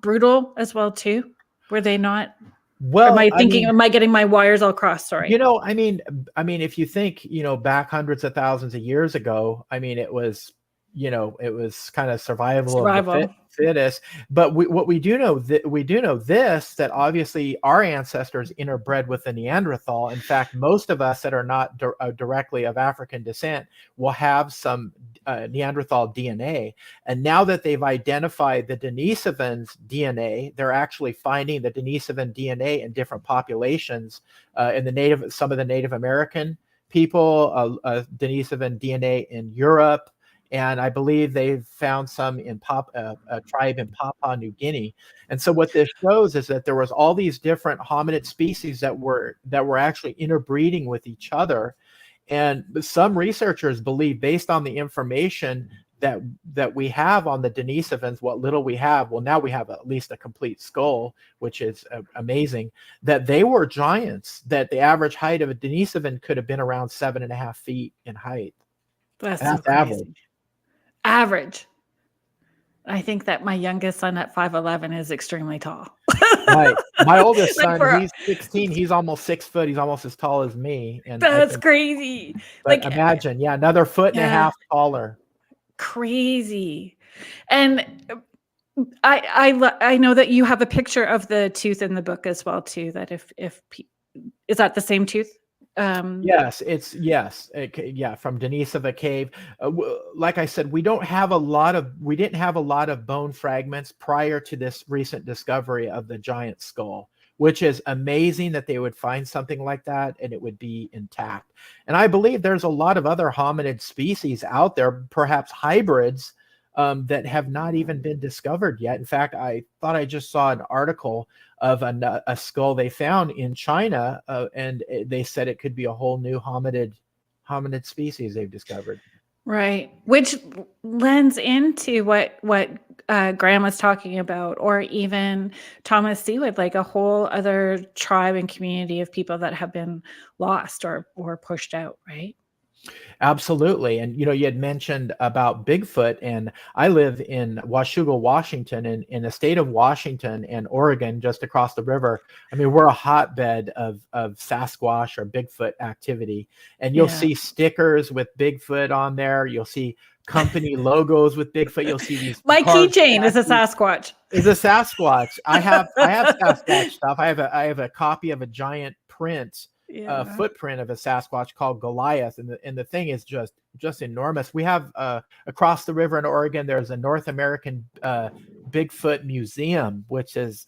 brutal as well too? Were they not? Well, am I getting my wires all crossed? Sorry. I mean, if you think, back hundreds of thousands of years ago, I mean, it was it was kind of survival of the Survival. fittest. But what we do know that obviously our ancestors interbred with the Neanderthal. In fact, most of us that are not directly of African descent will have some Neanderthal DNA. And now that they've identified the Denisovans' DNA, they're actually finding the Denisovan DNA in different populations in some of the Native American people, Denisovan DNA in Europe. And I believe they've found some in a tribe in Papua New Guinea. And so what this shows is that there was all these different hominid species that were actually interbreeding with each other. And some researchers believe, based on the information that we have on the Denisovans, what little we have, well, now we have at least a complete skull, which is amazing, that they were giants, that the average height of a Denisovan could have been around 7.5 feet in height. That's so crazy. Average. I think that my youngest son at 5'11" is extremely tall. Right. My oldest son, he's 16. He's almost 6 foot. He's almost as tall as me. And that's crazy. But imagine, another foot and a half taller. Crazy. And I know that you have a picture of the tooth in the book as well too. That if is that the same tooth? Yes, from Denisova Cave. Like I said, we didn't have a lot of bone fragments prior to this recent discovery of the giant skull, which is amazing that they would find something like that and it would be intact. And I believe there's a lot of other hominid species out there, perhaps hybrids, that have not even been discovered yet. In fact, I thought I just saw an article of a skull they found in China, and they said it could be a whole new hominid species they've discovered. Right, which lends into what Graham was talking about, or even Thomas Seawood, like a whole other tribe and community of people that have been lost or pushed out, right? Absolutely. And, you had mentioned about Bigfoot, and I live in Washougal, Washington, and in the state of Washington and Oregon, just across the river. I mean, we're a hotbed of Sasquatch or Bigfoot activity. And you'll see stickers with Bigfoot on there. You'll see company logos with Bigfoot. You'll see these. My keychain is a Sasquatch. Is a Sasquatch. I have Sasquatch stuff. I have a copy of a giant print. Footprint of a Sasquatch called Goliath, and the thing is just enormous. We have across the river in Oregon, there's a North American Bigfoot Museum, which is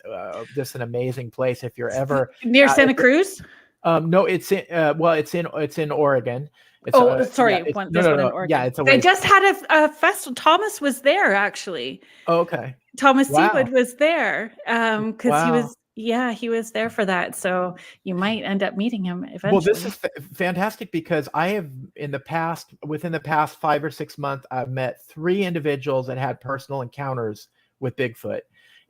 just an amazing place. If you're ever near Santa Cruz, no, it's in Oregon. Sorry, in Oregon. Yeah, it's. They just had a festival. Thomas was there actually. Oh, okay. Thomas Seawood was there because he was there for that. So you might end up meeting him eventually. Well, this is fantastic because I have within the past 5 or 6 months, I've met 3 individuals that had personal encounters with Bigfoot.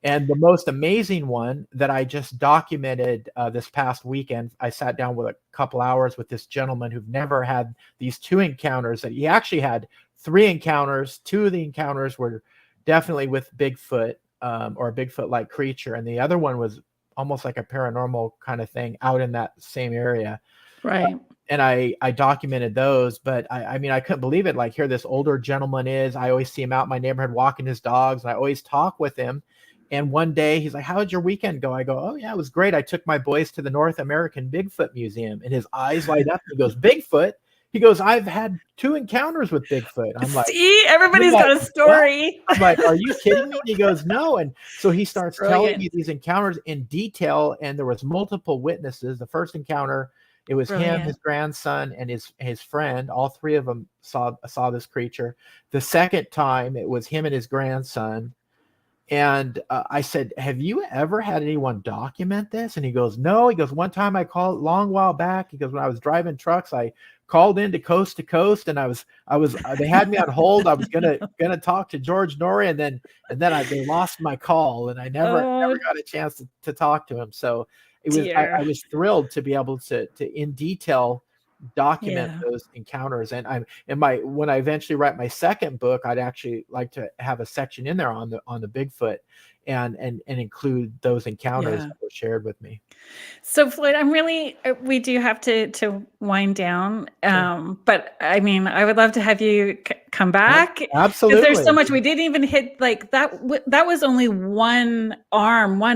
And the most amazing one that I just documented this past weekend, I sat down with a couple hours with this gentleman who've never had these 2 encounters. That he actually had 3 encounters. 2 of the encounters were definitely with Bigfoot or a Bigfoot-like creature. And the other one was almost like a paranormal kind of thing out in that same area. Right. And I documented those, but I mean, I couldn't believe it. Like, here this older gentleman is, I always see him out in my neighborhood walking his dogs, and I always talk with him. And one day he's like, "How did your weekend go?" I go, "Oh yeah, it was great. I took my boys to the North American Bigfoot Museum." And his eyes light up. He goes, "Bigfoot?" He goes, "I've had 2 encounters with Bigfoot." I'm like, see, everybody's got a story. I'm like, "Are you kidding me?" And he goes, "No." And so he starts telling me these encounters in detail. And there was multiple witnesses. The first encounter, it was him, his grandson, and his friend. All 3 of them saw this creature. The second time, it was him and his grandson. And I said, "Have you ever had anyone document this?" And he goes, "No." He goes, "One time I called long while back." He goes, "When I was driving trucks, I called into Coast to Coast, and I was they had me on hold. I was gonna talk to George Norrie, and then they lost my call, and I never got a chance to talk to him." So it was I was thrilled to be able to in detail document those encounters. And when I eventually write my second book, I'd actually like to have a section in there on the Bigfoot. and include those encounters that were shared with me. So Floyd, we do have to wind down. Sure. But I mean, I would love to have you come back. Absolutely. Because there's so much we didn't even hit, like that was only one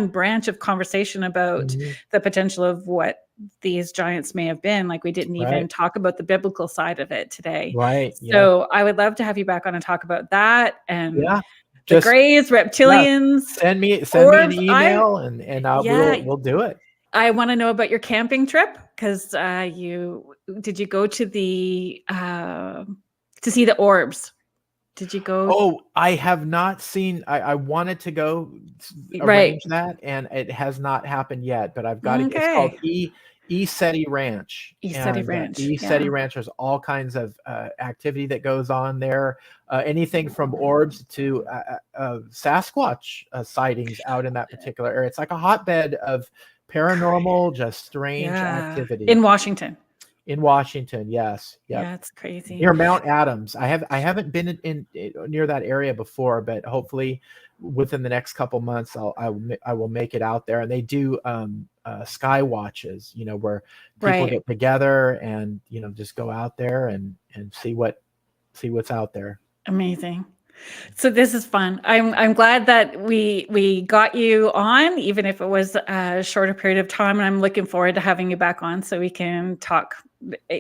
branch of conversation about the potential of what these giants may have been. Like we didn't even talk about the biblical side of it today. Right. So I would love to have you back on and talk about that and the Just Greys, reptilians. Send me an email and we'll do it. I want to know about your camping trip, because did you go to the to see the orbs? Did you go? Oh, I have not seen. I wanted to go arrange that, and it has not happened yet. But I've got it. It's called ESETI Ranch. ESETI Ranch. ESETI Ranch. There's all kinds of activity that goes on there. Anything from orbs to Sasquatch sightings out in that particular area. It's like a hotbed of paranormal, just strange activity. In Washington. In Washington, yes. Yep. Yeah, it's crazy. Near Mount Adams. I haven't been in near that area before, but hopefully within the next couple months I will make it out there. And they do sky watches, where people get together and just go out there and see what's out there. Amazing. So this is fun. I'm glad that we got you on, even if it was a shorter period of time. And I'm looking forward to having you back on so we can talk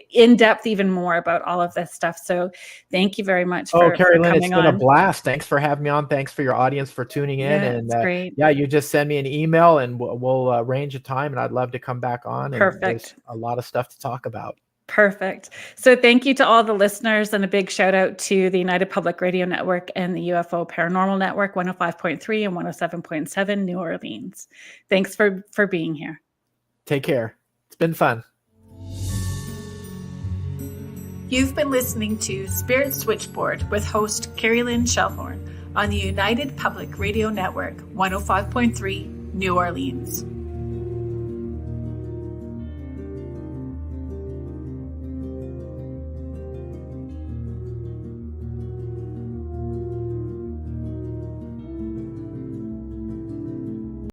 in depth even more about all of this stuff. So thank you very much for Carrie Lynn, coming it's been a blast. Thanks for having me on. Thanks for your audience for tuning in. And great. You just send me an email and we'll arrange a time, and I'd love to come back on. Perfect. And there's a lot of stuff to talk about. Perfect. So thank you to all the listeners, and a big shout out to the United Public Radio Network and the UFO Paranormal Network, 105.3 and 107.7 New Orleans. Thanks for being here. Take care. It's been fun. You've been listening to Spirit Switchboard with host Carrie Lynn Shellhorn on the United Public Radio Network, 105.3 New Orleans.